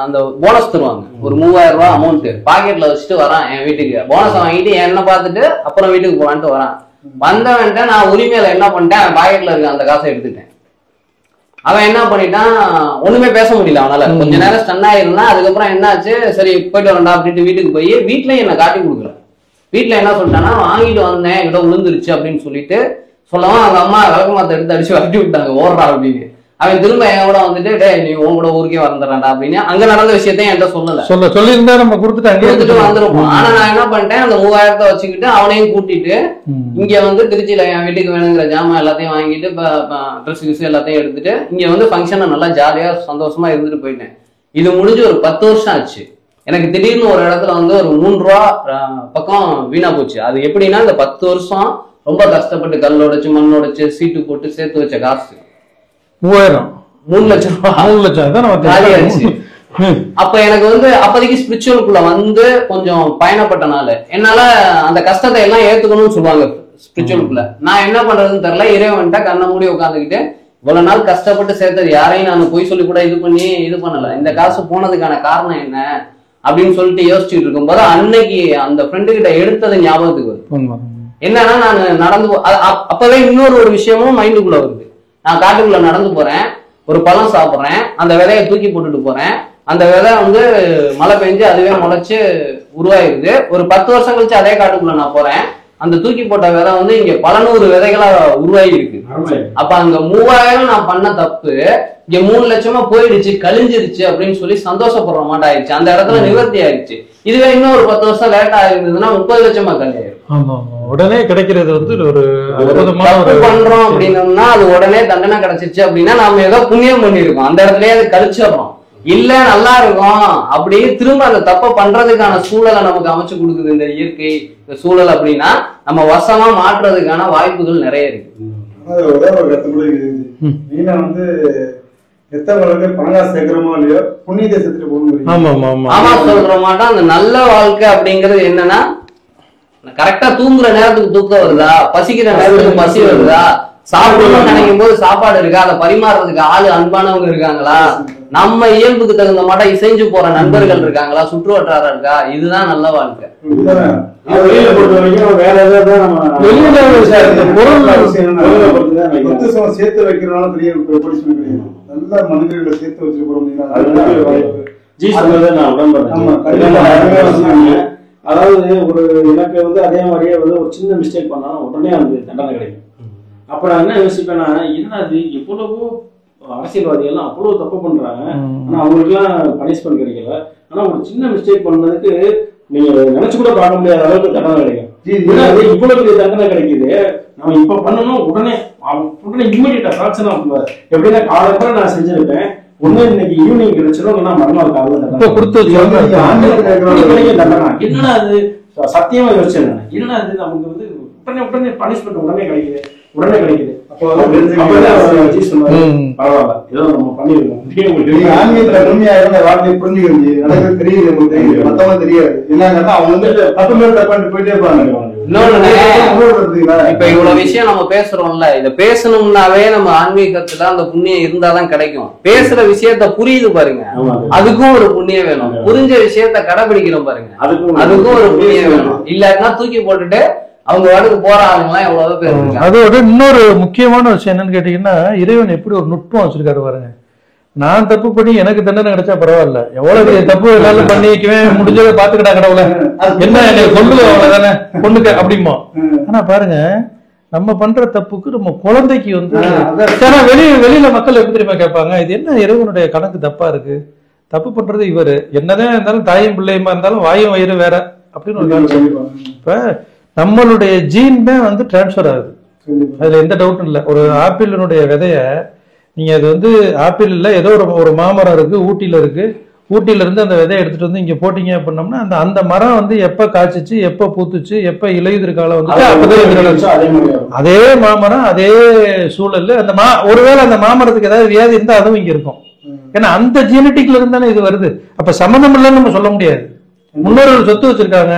அந்த போனஸ் தருவாங்க, ஒரு 3000 ரூபாய் அமௌண்ட் பாக்கெட்ல வச்சுட்டு வரான் என் வீட்டுக்கு. போனஸ் வாங்கிட்டு என்ன பார்த்துட்டு அப்புறம் வீட்டுக்கு போலான்ட்டு வரான். வந்தவன்ட்ட நான் உரிமையில என்ன பண்ணிட்டேன், அவன் பாக்கெட்ல இருக்க அந்த காசை எடுத்துட்டேன். அவன் என்ன பண்ணிட்டான், ஒண்ணுமே பேச முடியல அவனால. கொஞ்ச நேரம் ஸ்டன் ஆயிருந்தான். அதுக்கப்புறம் என்னாச்சு, சரி போயிட்டு வரண்டா அப்படின்ட்டு வீட்டுக்கு போய் வீட்டுலயும் என்ன காட்டி கொடுக்கல. வீட்டுல என்ன சொல்லிட்டானா, வாங்கிட்டு வந்தேன் என்கிட்ட விழுந்துருச்சு அப்படின்னு சொல்லிட்டு சொல்லவும், அவங்க அம்மா விளக்கமாத்த எடுத்து அடிச்சு வரட்டி விட்டாங்க, ஓடுறா அப்படின்னு. அவன் திரும்ப என் கூட வந்துட்டு, டே நீ உன் கூட ஊருக்கே வந்துடுறான்டா அப்படின்னு அங்க நடந்த விஷயத்தையும் என்கிட்ட சொல்லியிருந்தா நம்ம கொடுத்துட்டு வந்துருப்போம். ஆனா நான் என்ன பண்ணிட்டேன், அந்த 3000 வச்சுக்கிட்டு அவனையும் கூட்டிட்டு இங்க வந்து திருச்சியில என் வீட்டுக்கு வேணுங்கிற ஜாமான் எல்லாத்தையும் வாங்கிட்டு, ட்ரெஸ் கிஸ் எல்லாத்தையும் எடுத்துட்டு இங்க வந்து ஃபங்க்ஷனை நல்லா ஜாலியா சந்தோஷமா இருந்துட்டு போயிட்டேன். இது முடிஞ்சு ஒரு 10 வருஷம் ஆச்சு. எனக்கு திடீர்னு ஒரு இடத்துல வந்து ஒரு 3 ரூபா பக்கம் வீணா போச்சு. அது எப்படின்னா, இந்த 10 வருஷம் ரொம்ப கஷ்டப்பட்டு கல் உடைச்சு மண் உடைச்சு சீட்டு போட்டு சேர்த்து வச்ச காசு 3 லட்சம் ரூபாய் 3 லட்சம். அப்ப எனக்கு வந்து அப்போதைக்கு ஸ்பிரிச்சுவலுக்குள்ள வந்து கொஞ்சம் பயணப்பட்டனால என்னால அந்த கஷ்டத்தை எல்லாம் ஏத்துக்கணும்னு சொல்லுவாங்க ஸ்பிரிச்சுவலுக்குள்ள. நான் என்ன பண்றதுன்னு தெரியல, இறைவன்ட்ட கண்ணை மூடி உட்காந்துக்கிட்டு இவ்வளவு நாள் கஷ்டப்பட்டு சேர்த்தது யாரையும் நான் பொய் சொல்லி கூட இது பண்ணல. இந்த காசு போனதுக்கான காரணம் என்ன அப்படின்னு சொல்லிட்டு யோசிச்சுட்டு இருக்கும்போது அன்னைக்கு அந்த ஃப்ரெண்டு கிட்ட எடுத்தது ஞாபகத்துக்கு வருது. என்னன்னா நான் நடந்து அப்பவே இன்னொரு ஒரு விஷயமும் மைண்டுக்குள்ள வருது. நான் காட்டுக்குள்ள நடந்து போறேன், ஒரு பழம் சாப்பிட்றேன், அந்த விதையை தூக்கி போட்டுட்டு போறேன், அந்த விதை வந்து மழை பெஞ்சு அதுவே முளைச்சு உருவாயிருது. ஒரு 10 வருஷம் கழிச்சு அதே காட்டுக்குள்ள நான் போறேன், அந்த தூக்கி போட்ட விதை வந்து இங்க பல 100 விதைகளா உருவாகி இருக்கு. அப்ப அங்க 3000 நான் பண்ண தப்பு இங்க 3 லட்சமா போயிடுச்சு, கழிஞ்சிருச்சு அப்படின்னு சொல்லி சந்தோஷப்படுற மாட்டா ஆயிடுச்சு. அந்த இடத்துல நிவர்த்தி ஆயிடுச்சு. இதுவே இன்னும் ஒரு 10 வருஷம் லேட்டா இருந்ததுன்னா 30 லட்சமா கழியாயிரும். உடனே கிடைக்கிறது வந்து ஒரு தப்பு பண்றோம் அப்படின்னோம்னா அது உடனே தண்டனை கிடைச்சிருச்சு அப்படின்னா நாம ஏதோ புண்ணியம் பண்ணிருக்கோம், அந்த இடத்துலயே அது கழிச்சிடறோம். இல்ல நல்லா இருக்கும் அப்படி திரும்ப அந்த தப்பை பண்றதுக்கான சூழலை நமக்கு அமைச்சு கொடுக்குது இந்த இயற்கை, இந்த சூழல். அப்படின்னா நம்ம வசமா மாற்றுறதுக்கான வாய்ப்புகள் நிறைய இருக்கு. ஒரே ஒரு கருத்து கூட இருக்குது. நீங்க வந்து எத்தவங்களுக்கு பணங்கா சேர்க்கிறோமோ இல்லையோ புண்ணிய தேசத்துல போகணும். ஆமா சொல்ற மாட்டோம். அந்த நல்ல வாழ்க்கை அப்படிங்கிறது என்னன்னா கரெக்டா தூங்குற நேரத்துக்கு தூக்கம் வருதா, பசிக்கிற நேரத்துக்கு பசி வருதா, சாப்பிடணும்னு நினைக்கும் போது சாப்பாடு இருக்கா, அதை பரிமாறுறதுக்கு ஆளு அன்பானவங்க இருக்காங்களா, நம்ம இயல்புக்கு தகுந்த மாட்டம் இசைஞ்சு போற நண்பர்கள் இருக்காங்களா, சுற்று வட்டாரம் இருக்கா, இதுதான் நல்ல வாழ்க்கை. வெளியில பொறுத்த வரைக்கும் வேற ஏதாவது சேர்த்து வைக்கிறதுனால பெரிய கிடையாது. நல்ல மனிதர்களை சேர்த்து வச்சு போறோம். அதாவது ஒரு எனக்கு வந்து அதே மாதிரியே வந்து ஒரு சின்ன மிஸ்டேக் பண்ணாலும் உடனே வந்து தண்டனை கிடைக்கும். அப்ப நான் என்ன யோசிப்பேன்னா, என்ன அது எவ்வளவோ அரசியல்வாதிகள்லாம் அவ்வளவு தப்பு பண்றாங்க, ஆனா அவங்களுக்கு எல்லாம் பனிஷ்மெண்ட் கிடைக்கல. ஆனா ஒரு சின்ன மிஸ்டேக் பண்ணதுக்கு நீங்க நினைச்சு கூட பார்க்க முடியாத அளவுக்கு தண்டனை கிடைக்கும். இவ்வளவு பெரிய தண்டனை கிடைக்குது, நம்ம இப்ப பண்ணணும் உடனே இம்மீடியட்டா பிராக்சனா எப்படின்னா காலப்பட நான் செஞ்சிருப்பேன், ஒண்ணு இன்னைக்கு ஈவினிங் கிடைச்சிடும், இல்லைன்னா மறுநாள் காலையில் என்னன்னா அது சத்தியமா யோசிச்சேன். என்னன்னா அது நமக்கு வந்து உடனே பனிஷ்மெண்ட் உடனே கிடைக்குது. பரவாயில்ல ஏதோ நம்ம பண்ணிருக்கோம். ஆன்மீகத்துல உண்மையாக வாழ்க்கையை புரிஞ்சுக்கிறது நடக்கிறது தெரியுது, உங்களுக்கு தெரியுது, மத்தவங்க தெரியாது. என்னன்னா அவங்க வந்து தப்பு மேல தப்பாண்டு போயிட்டே இருப்பாங்க. இப்ப இவ்வளவு விஷயம் நம்ம பேசுறோம்ல, இத பேசணும்னாவே நம்ம ஆன்மீகத்துல அந்த புண்ணியம் இருந்தாதான் கிடைக்கும். பேசுற விஷயத்த புரியுது பாருங்க, அதுக்கும் ஒரு புண்ணியம் வேணும். புரிஞ்ச விஷயத்த கடைபிடிக்கிறோம் பாருங்க, அதுக்கும் ஒரு புண்ணியம் வேணும். இல்லாட்டினா தூக்கி போட்டுட்டு அவங்க வாட்டுக்கு போற ஆளுங்கலாம் எவ்வளவு பேர். அதோட இன்னொரு முக்கியமான விஷயம் என்னன்னு கேட்டீங்கன்னா, இறைவன் எப்படி ஒரு நுட்பம் வச்சிருக்காரு பாருங்க. நான் தப்பு பண்ணி எனக்கு தண்டனை கிடைச்சா பரவாயில்ல, எவ்வளவு தப்பு எல்லாம் பண்ணிக்குவேன், முடிஞ்சதை பாத்துக்கிட்டா கடவுள என்ன என்னை கொண்டு அவ்வளவுதானே கொண்டுக்க அப்படிமா. ஆனா பாருங்க, நம்ம பண்ற தப்புக்கு நம்ம குழந்தைக்கு வந்து வெளியில மக்கள் எப்படி தெரியுமா கேட்பாங்க, இது என்ன இறைவனுடைய கணக்கு தப்பா இருக்கு, தப்பு பண்றது இவரு, என்னதான் இருந்தாலும் தாயும் பிள்ளையுமா இருந்தாலும் வாயும் வயிறு வேற அப்படின்னு ஒரு கான்செப்ட். இப்ப நம்மளுடைய ஜீன் தான் வந்து டிரான்ஸ்பர் ஆகுது, அதுல எந்த டவுட்டும் இல்லை. ஒரு ஆப்பிளினுடைய விதைய நீங்க அது வந்து ஆப்பிள் இல்ல ஏதோ ஒரு மாமரம் இருக்கு, ஊட்டியில இருக்கு, ஊட்டியில இருந்து அந்த விதையை எடுத்துட்டு வந்து இங்க போட்டீங்க அப்படின்னோம்னா அந்த மரம் வந்து எப்ப காய்ச்சிச்சு, எப்ப பூத்துச்சு, எப்ப இலையுதிர் காலம் வந்து அப்பதான் அதே மாமரம் அதே சூழல்ல அந்த ஒருவேளை அந்த மாமரத்துக்கு ஏதாவது வியாதி இருந்தா அதுவும் இங்க இருக்கும். ஏன்னா அந்த ஜெனட்டிக்ல இருந்தானே இது வருது. அப்ப சம்மந்தம் இல்லைன்னு நம்ம சொல்ல முடியாது. முன்னோர்கள் சொத்து வச்சிருக்காங்க,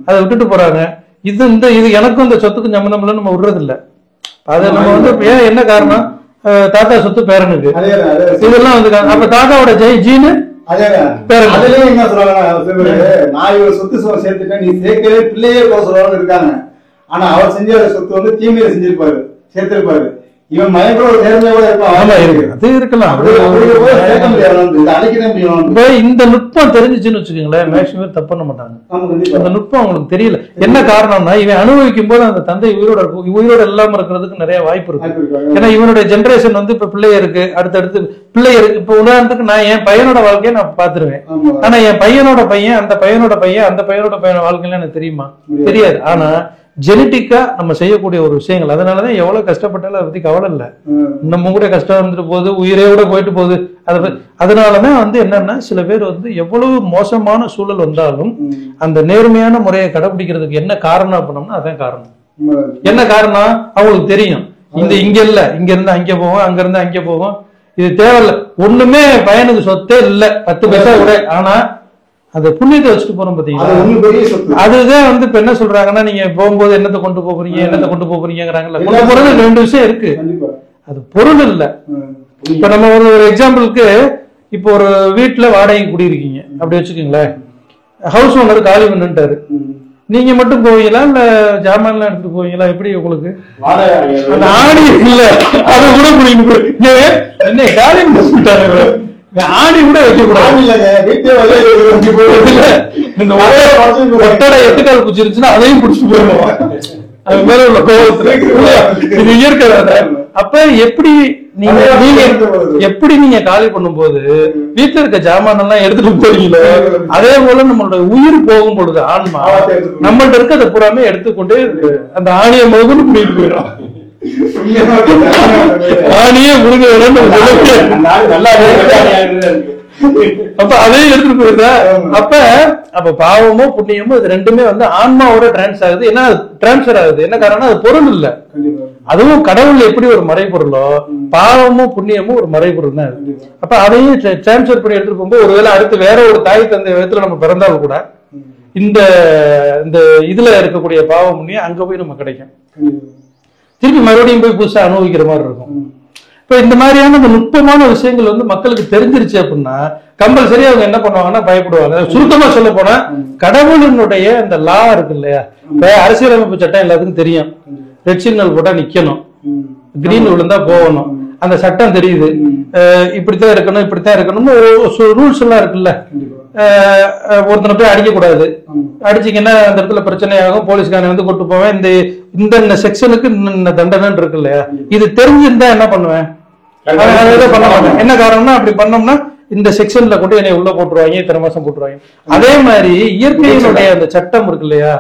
அதை விட்டுட்டு போறாங்க. இது எனக்கும் இந்த சொத்துக்கும் சம்மந்தம் இல்லைன்னு நம்ம விடுறது இல்லை. அது நம்ம வந்து ஏன் என்ன காரணம், தாத்தா சொத்து பேரனுக்கு இதெல்லாம் வந்து அப்ப தாத்தாவோட ஜீனு அதுலயே என்ன சொல்றாங்க, நான் இவரு சொத்து சேர்த்துட்டேன் நீ சேர்க்கவே பிள்ளையே போக சொல்றவங்க இருக்காங்க. ஆனா அவர் செஞ்ச சொத்து வந்து தீமையை செஞ்சிருப்பாரு, சேர்த்திருப்பாரு. இவன் மயங்கர ஒரு நேர்மையோட இருக்கலாம். இந்த நுட்பம் தெரிஞ்சிச்சுன்னு வச்சுக்கோங்களேன், மேக்சிமம் தப்பு பண்ண மாட்டாங்க. அந்த நுட்பம் அவங்களுக்கு தெரியல. என்ன காரணம்னா, இவன் அனுபவிக்கும் போது அந்த தந்தை உயிரோட இல்லாம இருக்கிறதுக்கு நிறைய வாய்ப்பு இருக்கு. ஏன்னா இவனுடைய ஜெனரேஷன் வந்து இப்ப பிள்ளை இருக்கு, அடுத்தடுத்து பிள்ளை இருக்கு. இப்ப உதாரணத்துக்கு நான் என் பையனோட வாழ்க்கையை நான் பாத்துருவேன். ஆனா என் பையனோட பையன் அந்த பையனோட பையன் அந்த பையனோட பையனோட வாழ்க்கையில எனக்கு தெரியுமா? தெரியாது. ஆனா ஜெனட்டிக்கா நம்ம செய்யக்கூடிய ஒரு விஷயங்கள். அதனாலதான் எவ்வளவு கஷ்டப்பட்டாலும் அதை பத்தி கவலை இல்லை. நம்ம கூட கஷ்டம் இருந்துட்டு போகுது, உயிரே கூட போயிட்டு போகுது. அதனாலதான் வந்து என்னன்னா, சில பேர் வந்து எவ்வளவு மோசமான சூழல் வந்தாலும் அந்த நேர்மையான முறையை கடைபிடிக்கிறதுக்கு என்ன காரணம் அப்படின்னோம்னா அதான் காரணம். என்ன காரணம் அவங்களுக்கு தெரியும். இங்க இல்ல, இங்க இருந்து அங்க போவோம், அங்க இருந்து அங்க போவோம், இது தேவையில்ல, ஒண்ணுமே பையனுக்கு சொத்தே இல்ல, 10 பைசா கூட. ஆனா அந்த புண்ணியத்தை வச்சுட்டு போறோம் பாத்தீங்களா, அதுதான் வந்து இப்ப என்ன சொல்றாங்கன்னா, நீங்க போகும்போது என்னத்தை கொண்டு போறீங்க, என்னத்தை கொண்டு போறீங்கிறாங்கல்ல. கொண்டு போறது 2 விஷயம் இருக்கு, அது பொருள் இல்ல. இப்ப நம்ம ஒரு எக்ஸாம்பிளுக்கு, இப்போ ஒரு வீட்டுல வாடகை குடியிருக்கீங்க அப்படி வச்சுக்கோங்களேன். ஹவுஸ் ஓனர் காலி பண்ணிட்டாரு, நீங்க மட்டும் போவீங்களா இல்ல ஜாமான்லாம் எடுத்துட்டு போவீங்களா? எப்படி உங்களுக்கு வாடகை அந்த ஆணி இல்ல அதை கூட புரியுங்க என்ன காலி முடிச்சுட்டாங்க. ஆணி கூட வைக்க கூடாது. இந்த ஒட்டடை எட்டுக்கால் பூச்சி இருந்துச்சுன்னா அதையும் புடிச்சு போயிடுவோம். அது மேல உள்ள கோபத்துல இது இயற்கை. அப்ப எப்படி நீங்க எப்படி நீங்க காலி பண்ணும் போது வீட்டுல இருக்க ஜாமான் எல்லாம் எடுத்துட்டு போறீங்களோ அதே போல நம்மளோட உயிர் போகும் பொழுது ஆன்மா நம்மள்ட்ட இருக்கிறத பூராமே எடுத்துக்கொண்டே அந்த ஆணியை முழுவதும் புடிட்டு போயிடும். ஆணியே முருங்க அப்ப அதையும் எடுத்துட்டு போயிருதா. அப்ப பாவமோ புண்ணியமோ இது ரெண்டுமே வந்து ஆன்மாவோட டிரான்ஸ் ஆகுது. என்ன டிரான்ஸ்பர் ஆகுது? என்ன காரணம்? அது பொருள் இல்ல. அதுவும் கடவுள் எப்படி ஒரு மறைபொருளோ பாவமும் புண்ணியமும் ஒரு மறைபொருள் தான். அப்ப அதையும் டிரான்ஸ்பர் பண்ணி எடுத்துட்டு போகும்போது ஒருவேளை அடுத்து வேற ஒரு தாய் தந்தை விதத்துல நம்ம பிறந்தாலும் கூட இந்த இதுல இருக்கக்கூடிய பாவ புண்ணியம் அங்க போய் நம்ம கிடைக்கும். திருப்பி மறுபடியும் போய் புதுசா அனுபவிக்கிற மாதிரி இருக்கும். இப்ப இந்த மாதிரியான இந்த நுட்பமான விஷயங்கள் வந்து மக்களுக்கு தெரிஞ்சிருச்சு அப்படின்னா கம்பல்சரி அவங்க என்ன பண்ணுவாங்கன்னா பயப்படுவாங்க. சுருக்கமா சொல்ல போனா கடவுளினுடைய இந்த லா இருக்கு இல்லையா, அரசியலமைப்பு சட்டம் எல்லாத்துக்கும் தெரியும். ரெட் சிக்னல் போட்டா நிக்கணும், கிரீன் விழுந்தா போகணும், அந்த சட்டம் தெரியுது. இப்படித்தான் இருக்கணும் இப்படித்தான் இருக்கணும்னு ரூல்ஸ் எல்லாம் இருக்குல்ல. ஒருத்தனை போய் அடிக்க கூடாது, அடிச்சிங்கன்னா அந்த இடத்துல பிரச்சனை ஆகும், போலீஸ்காரன் வந்து கொண்டு போவேன், இந்த செக்ஷனுக்கு இந்த தண்டனை இருக்கு இல்லையா. இது தெரிஞ்சிருந்தா என்ன பண்ணுவேன்? பண்ண மாட்டேன். என்ன காரணம்னா அப்படி பண்ணோம்னா இந்த செக்ஷன்ல கொண்டு என்னை உள்ள போட்டுருவாங்க, இத்தனை மாசம் போட்டுருவாங்க. அதே மாதிரி இயற்கையினுடைய அந்த சட்டம் இருக்கு இல்லையா,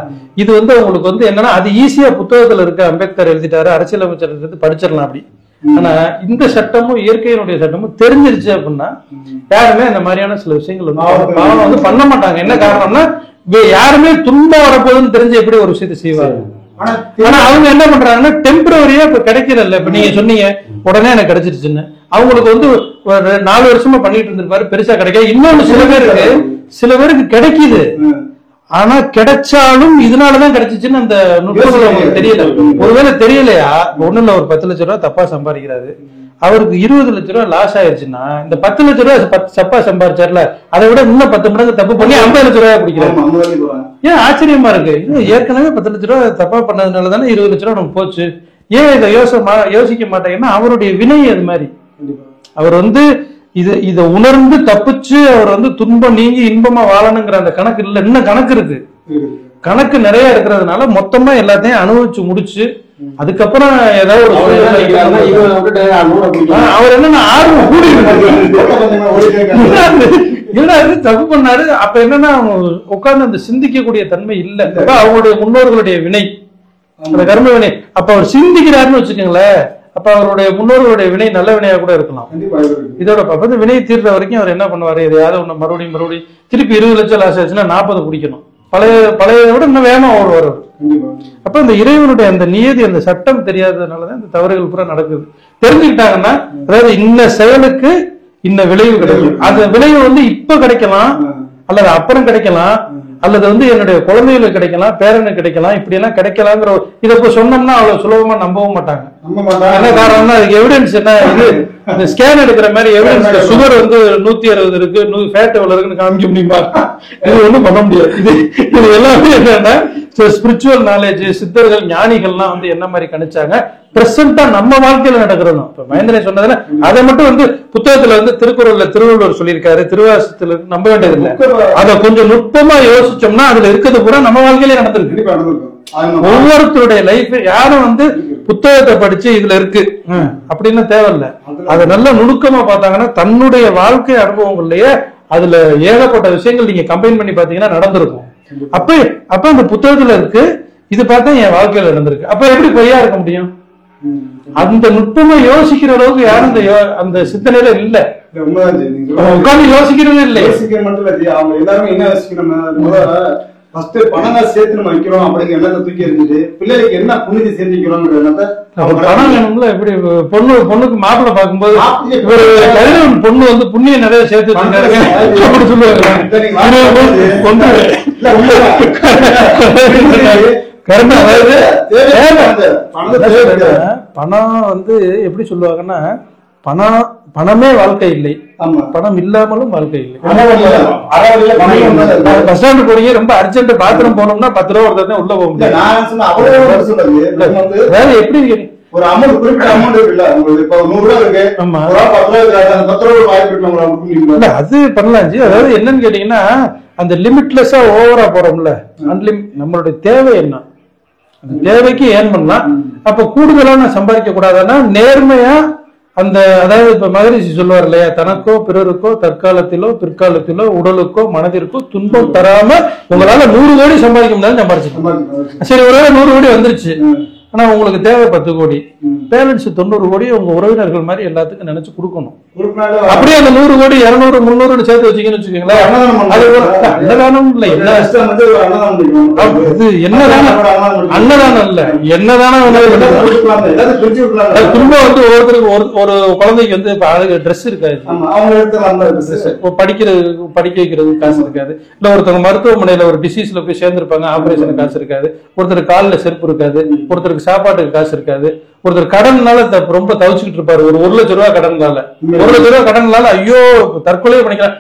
இது வந்து உங்களுக்கு வந்து என்னன்னா அது ஈஸியா புத்தகத்துல இருக்கு, அம்பேத்கர் எழுதிட்டாரு, அரசியலமைப்பு சட்டத்தை படிச்சிடலாம் அப்படி. ஆனா இந்த சட்டமும் இயற்கையினுடைய சட்டமும் தெரிஞ்சிருச்சு அப்படின்னா யாருமே அந்த மாதிரியான சில விஷயங்கள் வந்து பண்ண மாட்டாங்க. என்ன காரணம்னா யாருமே துன்பம் வரப்போகுதுன்னு தெரிஞ்சு எப்படி ஒரு விஷயத்தை செய்வாங்க. ஆனா அவங்க என்ன பண்றாங்கன்னா டெம்பரரியா இப்ப கிடைக்கிறல்ல. இப்ப நீங்க சொன்னீங்க உடனே எனக்கு கிடைச்சிருச்சுன்னு, அவங்களுக்கு வந்து ஒரு 4 வருஷமா பண்ணிட்டு இருந்திருப்பாரு, பெருசா கிடைக்காது. இன்னொன்னு சில பேருக்கு கிடைக்குது, ஆனா கிடைச்சாலும் இதனாலதான் கிடைச்சிச்சுன்னு அந்த நுட்பங்கள் அவங்களுக்கு தெரியல. ஒருவேளை தெரியலையா, ஒண்ணு இல்ல, ஒரு 10 லட்சம் ரூபாய் தப்பா சம்பாதிக்கிறாரு, அவருக்கு 20 லட்சம் ரூபாய் லாஸ் ஆயிடுச்சுன்னா இந்த 10 லட்சம் ரூபாய் தப்பா சம்பாதிச்சார்ல அதை விட இன்னும் 10 மடங்கு தப்பு பண்ணி 50 லட்சம் ரூபாய் பிடிக்கிறாரு. ஏன் ஆச்சரியமா இருக்கு? ஏற்கனவே 10 லட்சம் ரூபாய் தப்பா பண்ணதுனால தானே 20 லட்சம் ரூபாய் நமக்கு போச்சு. ஏன் இதை யோசிக்க மாட்டேங்கன்னா அவருடைய வினை அது மாதிரி. அவர் வந்து இதை உணர்ந்து தப்பிச்சு அவர் வந்து துன்பம் நீங்கி இன்பமா வாழணுங்கிற அந்த கணக்கு இல்ல. இன்னும் கணக்கு இருக்கு, கணக்கு நிறைய இருக்கிறதுனால மொத்தமா எல்லாத்தையும் அனுபவிச்சு முடிச்சு அதுக்கப்புறம் ஏதாவது ஒரு அவர் என்னன்னா ஆர்வம் கூடி தப்பு பண்ணாரு. அப்ப என்னன்னா அவங்க உட்கார்ந்து அந்த சிந்திக்கக்கூடிய தன்மை இல்லை. அவங்களுடைய முன்னோர்களுடைய வினை, அந்த கர்ம வினை. அப்ப அவர் சிந்திக்கிறாருன்னு வச்சுக்கோங்களேன், அப்ப அவருடைய முன்னோர்களுடைய வினை நல்ல வினையா கூட இருக்கலாம். இதோட வந்து வினை தீர்ற வரைக்கும் அவர் என்ன பண்ணுவாரு, எதையாவது ஒண்ணு மறுபடியும் திருப்பி 20 லட்சம் லாஸ் ஆச்சுன்னா 40 குடிக்கணும், பழைய விட இன்னும் வேகமா வரும். அப்ப இந்த இறைவனுடைய அந்த நியதி, அந்த சட்டம் தெரியாததுனாலதான் இந்த தவறுகள் பூரா நடக்குது. தெரிஞ்சுக்கிட்டாங்கன்னா அதாவது இந்த செயலுக்கு இந்த விளைவு கிடைக்கும். அந்த விளைவு வந்து இப்ப கிடைக்கலாம், அல்லது அப்புறம் கிடைக்கலாம், அல்லது வந்து என்னுடைய குழந்தைகளுக்கு கிடைக்கலாம், பேரனுக்கு கிடைக்கலாம், இப்படி எல்லாம் கிடைக்கலாங்கிற இதை இப்ப சொன்னோம்னா அவ்வளவு சுலபமா நம்பவும் மாட்டாங்க. என்ன காரணம்னா அதுக்கு எவிடன்ஸ் என்ன, இது இந்த ஸ்கேன் எடுக்கிற மாதிரி எவிடன்ஸ் சுகர் வந்து 160 இருக்கு, ஃபேட் எவ்வளவு இருக்குன்னு காமிக்க முடியுமா? இது ஒண்ணும் பண்ண முடியாது. இது எல்லாமே என்னன்னா ஸ்பிரிச்சுவல் நாலேஜ், சித்தர்கள் ஞானிகள்லாம் வந்து என்ன மாதிரி கணிச்சாங்க, பிரசன்டா நம்ம வாழ்க்கையில நடக்கிறதும். இப்ப மகேந்திரன் சொன்னதுல அதை மட்டும் வந்து புத்தகத்துல வந்து திருக்குறள்ல திருவள்ளுவர் சொல்லியிருக்காரு, திருவாசகத்துல நம்ப வேண்டியது இல்லை. அதை கொஞ்சம் நுட்பமா யோசிச்சோம்னா அதுல இருக்கிறது பூரா நம்ம வாழ்க்கையிலே நடந்திருக்கு. ஒவ்வொருத்தருடைய லைஃப் யாரும் வந்து புத்தகத்தை படிச்சு இதுல இருக்கு அப்படின்னு தேவையில்லை. அதை நல்ல நுணுக்கமா பார்த்தாங்கன்னா தன்னுடைய வாழ்க்கை அனுபவங்கள்லயே அதுல ஏகப்பட்ட விஷயங்கள் நீங்க கம்பைன் பண்ணி பாத்தீங்கன்னா நடந்திருக்கும். அப்ப அந்த புத்தகத்துல இருக்கு, இது பார்த்தா என் வாழ்க்கையில நடந்திருக்கு. அப்ப எப்படி பொய்யா இருக்க முடியும்? அந்த நுட்பமா யோசிக்கிற அளவுக்கு யாரும் அந்த சிந்தனையில இல்ல, உட்கார்ந்து யோசிக்கிறதே இல்லை. அவங்க எல்லாருமே என்ன யோசிக்கணும், ஃபர்ஸ்ட் பணம் சேர்த்து நம்ம வைக்கிறோம் அப்படிங்கிற எண்ணத்தை தூக்கி எறிஞ்சிட்டு பிள்ளைகளுக்கு என்ன புண்ணியத்தை சேர்த்துக்கிறோங்கிற எண்ணத்தை. பணம் வேணும்ல, எப்படி பொண்ணுக்கு மாப்பிள்ளை பார்க்கும்போது ஒரு கதிரவன் பொண்ணு வந்து புண்ணியம் நிறைய சேர்த்து அப்படி சொல்லுவாங்க. பணம் வந்து எப்படி சொல்லுவாங்கன்னா பணமே வாழ்க்கை இல்லை, ஆமா. பணம் இல்லாமலும் வாழ்க்கை இல்லை. பஸ் ஸ்டாண்டு போறீங்க, ரொம்ப அர்ஜென்ட் பாத்ரூம் போனோம்னா 10 ரூபா ஒருத்தர் உள்ள போக முடியாது. நான் சொன்ன அவ்வளவு சொன்னது வேற எப்படி கேட்டீங்க? ஒரு அமௌண்ட் குறிப்பிட்ட அமௌண்ட் இருக்குல்ல, உங்களுக்கு இப்ப 100 ரூபா இருக்கு, ஆமா. 10 ரூபா அந்த 10 ரூபா வாய்ப்பு இருக்கு. இல்ல அது பண்ணலாம் ஜி. அதாவது என்னன்னு கேட்டீங்கன்னா, அந்த லிமிட்லெஸ்ஸா ஓவரா போறோம்ல, நம்மளுடைய தேவை என்ன, அந்த தேவைக்கு ஏன் பண்ணலாம். அப்ப கூடுதலா நான் சம்பாதிக்க கூடாதுன்னா நேர்மையா அந்த, அதாவது இப்ப மகரிஷி சொல்லுவார் இல்லையா, தனக்கோ பிறருக்கோ தற்காலத்திலோ பிற்காலத்திலோ உடலுக்கோ மனதிற்கோ துன்பம் தராம உங்களால 100 கோடி சம்பாதிக்க முடியாது சம்பாதிச்சு. சரி, ஒருவேளை 100 கோடி வந்துருச்சு, ஆனா உங்களுக்கு தேவை 10 கோடி, பேலன்ஸ் 90 கோடி உங்க உறவினர்கள் மாதிரி எல்லாத்துக்கும் நினைச்சு கொடுக்கணும். அப்படியே அந்த 100 கோடி 200 300 சேர்த்து வச்சீங்கன்னு வச்சுக்கீங்களேன், அன்னதானம் இல்ல, இது என்னதானம், அன்னதானம் இல்ல, என்னதானம். திரும்ப வந்து ஒவ்வொருத்தருக்கு ஒரு குழந்தைக்கு வந்து ட்ரெஸ் இருக்காது, படிக்க வைக்கிறது காசு இருக்காது, இல்ல ஒருத்தவங்க மருத்துவமனையில ஒரு டிசீஸ்ல போய் சேர்ந்திருப்பாங்க, ஆபரேஷன் காசு இருக்காது, ஒருத்தர் காலில் செருப்பு இருக்காது, ஒருத்தருக்கு சாப்பாட்டுக்கு காசு இருக்காது, ஒருத்தர் கடன்னால ரொம்ப தவிச்சுக்கிட்டு இருப்பாரு, ஒரு 1 லட்சம் ரூபாய் கடன்னால, 1 லட்சம் ரூபாய் கடன்னால ஐயோ தற்கொலை பண்ணிக்கலாம்,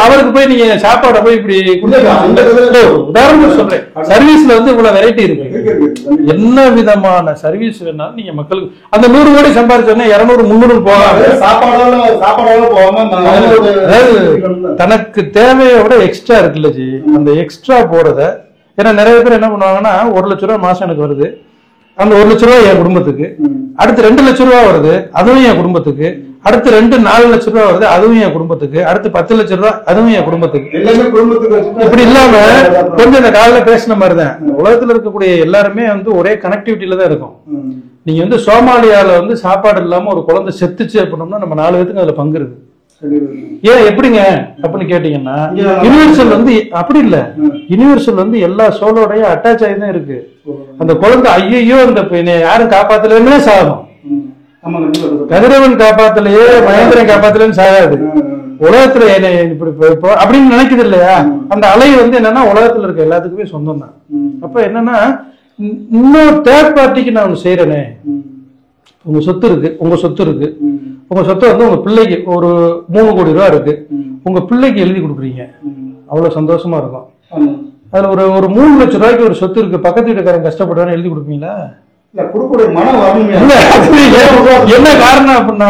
அவருக்கு போய் நீங்க சாப்பாடை போய் இப்படி உதாரணம் சொல்றேன். சர்வீஸ்ல வந்து இவ்வளவு வெரைட்டி இருக்கு, என்ன விதமான சர்வீஸ் வேணாலும் நீங்க மக்களுக்கு அந்த 100 கோடி சம்பாதிச்சோன்னா 200 300 போகலாம். தனக்கு தேவையை விட எக்ஸ்ட்ரா இருக்குல்ல ஜி, அந்த எக்ஸ்ட்ரா போறத, ஏன்னா நிறைய பேர் என்ன பண்ணுவாங்கன்னா 1 லட்சம் ரூபாய் மாசம் எனக்கு வருது, அந்த 1 லட்சம் ரூபாய் என் குடும்பத்துக்கு, அடுத்து 2 லட்சம் ரூபாய் வருது அதுவும் என் குடும்பத்துக்கு, அடுத்து 4 லட்சம் ரூபாய் வருது அதுவும் என் குடும்பத்துக்கு, அடுத்து 10 லட்சம் ரூபாய் அதுவும் என் குடும்பத்துக்கு. இப்படி இல்லாம கொஞ்சம் இந்த காலையில பேசின மாதிரிதான் உலகத்துல இருக்கக்கூடிய எல்லாருமே வந்து ஒரே கனெக்டிவிட்டியில தான் இருக்கும். நீங்க வந்து சோமாலியால வந்து சாப்பாடு இல்லாம ஒரு குழந்தை செத்துச்சு அப்படின்னோம்னா நம்ம 4 பேத்துக்கு அதுல பங்கு இருக்கு. ஏன் எப்படிங்க அப்படின்னு கேட்டீங்கன்னா, யூனிவர்சல் வந்து அப்படி இல்ல, யூனிவர்சல் வந்து எல்லா சோலோடைய அட்டாச் ஆகி தான் இருக்கு. அந்த குழந்தை ஐயோ இந்த யாரும் காப்பாத்தலன்னு சாகும், கதிரவன் காப்பாத்தலையே மகேந்திரன் காப்பாத்தலன்னு சாகாது, உலகத்துல இப்படி அப்படின்னு நினைக்குது இல்லையா. அந்த அலை வந்து என்னன்னா உலகத்துல இருக்க எல்லாத்துக்குமே சொந்தம் தான். அப்ப என்னன்னா, இன்னொரு தேர்ட் பார்ட்டிக்கு நான் ஒண்ணு செய்யறேனே, உங்க சொத்து இருக்கு, உங்க சொத்து வந்து உங்க பிள்ளைக்கு ஒரு 3 கோடி ரூபாய் இருக்கு, உங்க பிள்ளைக்கு எழுதி கொடுக்குறீங்க, அவ்வளவு சந்தோஷமா இருக்கும். அதுல ஒரு 3 லட்சம் ரூபாய்க்கு ஒரு சொத்து இருக்கு, பக்கத்து வீட்டுக்காரன் கஷ்டப்படுறான்னு எழுதி கொடுப்பீங்களா? என்ன காரணம் அப்படின்னா,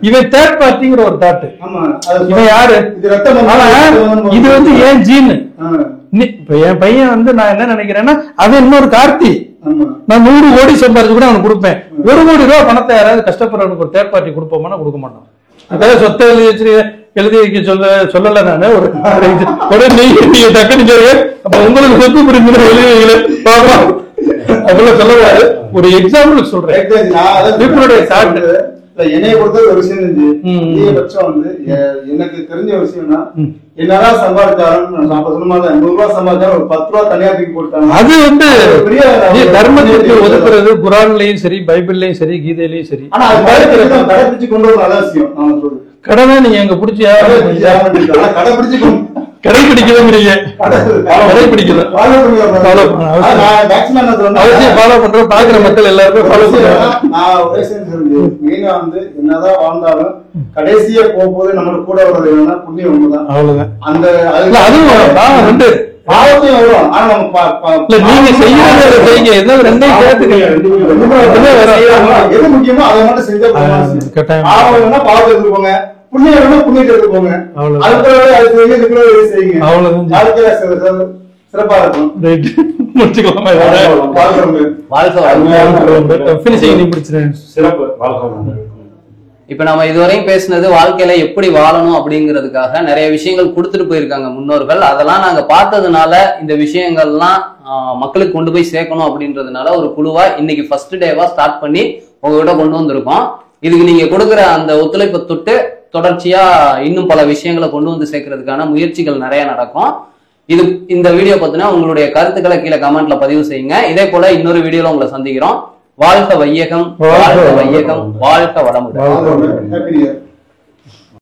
இவன் தேர்ட் பார்ட்டிங்கிற ஒரு தாட்டு. இவன் யாரு? இது வந்து ஏன் ஜீனு. இப்ப என் பையன் வந்து நான் என்ன நினைக்கிறேன்னா, அது இன்னொரு கார்த்தி, நான் 100 கோடி சம்பாதிச்சு கூட அவனுக்கு கொடுப்பேன். 1 கோடி ரூபாய் பணத்தை யாராவது கஷ்டப்படுறவனுக்கு ஒரு தேர்ட் பார்ட்டி கொடுப்போம்னா கொடுக்க மாட்டோம். அதாவது சொத்தை எழுதி வைக்க சொல்லல நானு. ஒரு நீங்க டக்குனு அப்ப உங்களுக்கு சொத்து புரிஞ்சு எழுதி வைக்கல அவ்வளவு சொல்லக்கூடாது. ஒரு எக்ஸாம்பிள் சொல்றேன். என்னைய பொறுத்த ஒரு விஷயம் இருந்துச்சு, அதிகபட்சம் வந்து எனக்கு தெரிஞ்ச விஷயம்னா, என்னதான் சம்பாதிச்சாலும் நான் சொன்ன மாதிரி 100 ரூபாய் சம்பாதிச்சாலும் ஒரு 10 ரூபாய் தனியா தூக்கி போட்டாங்க. அது வந்து தர்மத்திற்கு ஒதுக்குறது குரான்லயும் சரி, பைபிள்லயும் சரி, கீதையிலயும் சரி. ஆனா அது கடைபிடிச்சு கொண்டு வர நல்ல விஷயம். நான் சொல்றேன், கடனை நீங்க எங்க பிடிச்சி கடைபிடிச்சு கடைபிடிக்கலங்கிறீங்க, கடைபிடிக்கல ஃபாலோ பண்றோம். பாக்குற மக்கள் எல்லாருமே ஃபாலோ பண்றாங்க. நான் ஒரே மெயினா வந்து என்னதான் வாழ்ந்தாலும் கடைசியா போகும்போது நம்மளுக்கு கூட வர்றது என்னன்னா புண்ணியம் ஒண்ணுதான், அவ்வளவுதான். அந்த அதுவும் ரெண்டு பாவத்தையும் வரும். ஆனா நம்ம நீங்க செய்யறத செய்யுங்க, எதாவது ரெண்டையும் சேர்த்துக்கீங்க. எது முக்கியமோ அதை மட்டும் செஞ்சா பாவம் பாவத்தை எடுத்துக்கோங்க, புண்ணியம் புண்ணியத்தை எடுத்துக்கோங்க, சிறப்பா இருக்கும். இப்ப நம்ம இதுவரையும் பேசினது வாழ்க்கையில எப்படி வாழணும் அப்படிங்கிறதுக்காக நிறைய விஷயங்கள் கொடுத்துட்டு போயிருக்காங்க முன்னோர்கள். அதெல்லாம் நாங்க பார்த்ததுனால இந்த விஷயங்கள்லாம் மக்களுக்கு கொண்டு போய் சேர்க்கணும் அப்படின்றதுனால ஒரு குழுவா இன்னைக்கு ஃபர்ஸ்ட் டேவா ஸ்டார்ட் பண்ணி உங்ககிட்ட கொண்டு வந்திருக்கோம். இதுக்கு நீங்க கொடுக்குற அந்த ஒத்துழைப்பை தொட்டு தொடர்ச்சியா இன்னும் பல விஷயங்களை கொண்டு வந்து சேர்க்கறதுக்கான முயற்சிகள் நிறைய நடக்கும். இந்த வீடியோ பத்தினா உங்களுடைய கருத்துக்களை கீழே கமெண்ட்ல பதிவு செய்யுங்க. இதே போல இன்னொரு வீடியோல உங்களை சந்திக்கிறோம். வாழ்க வையகம், வாழ்க வையகம், வாழ்க வளமுடன்.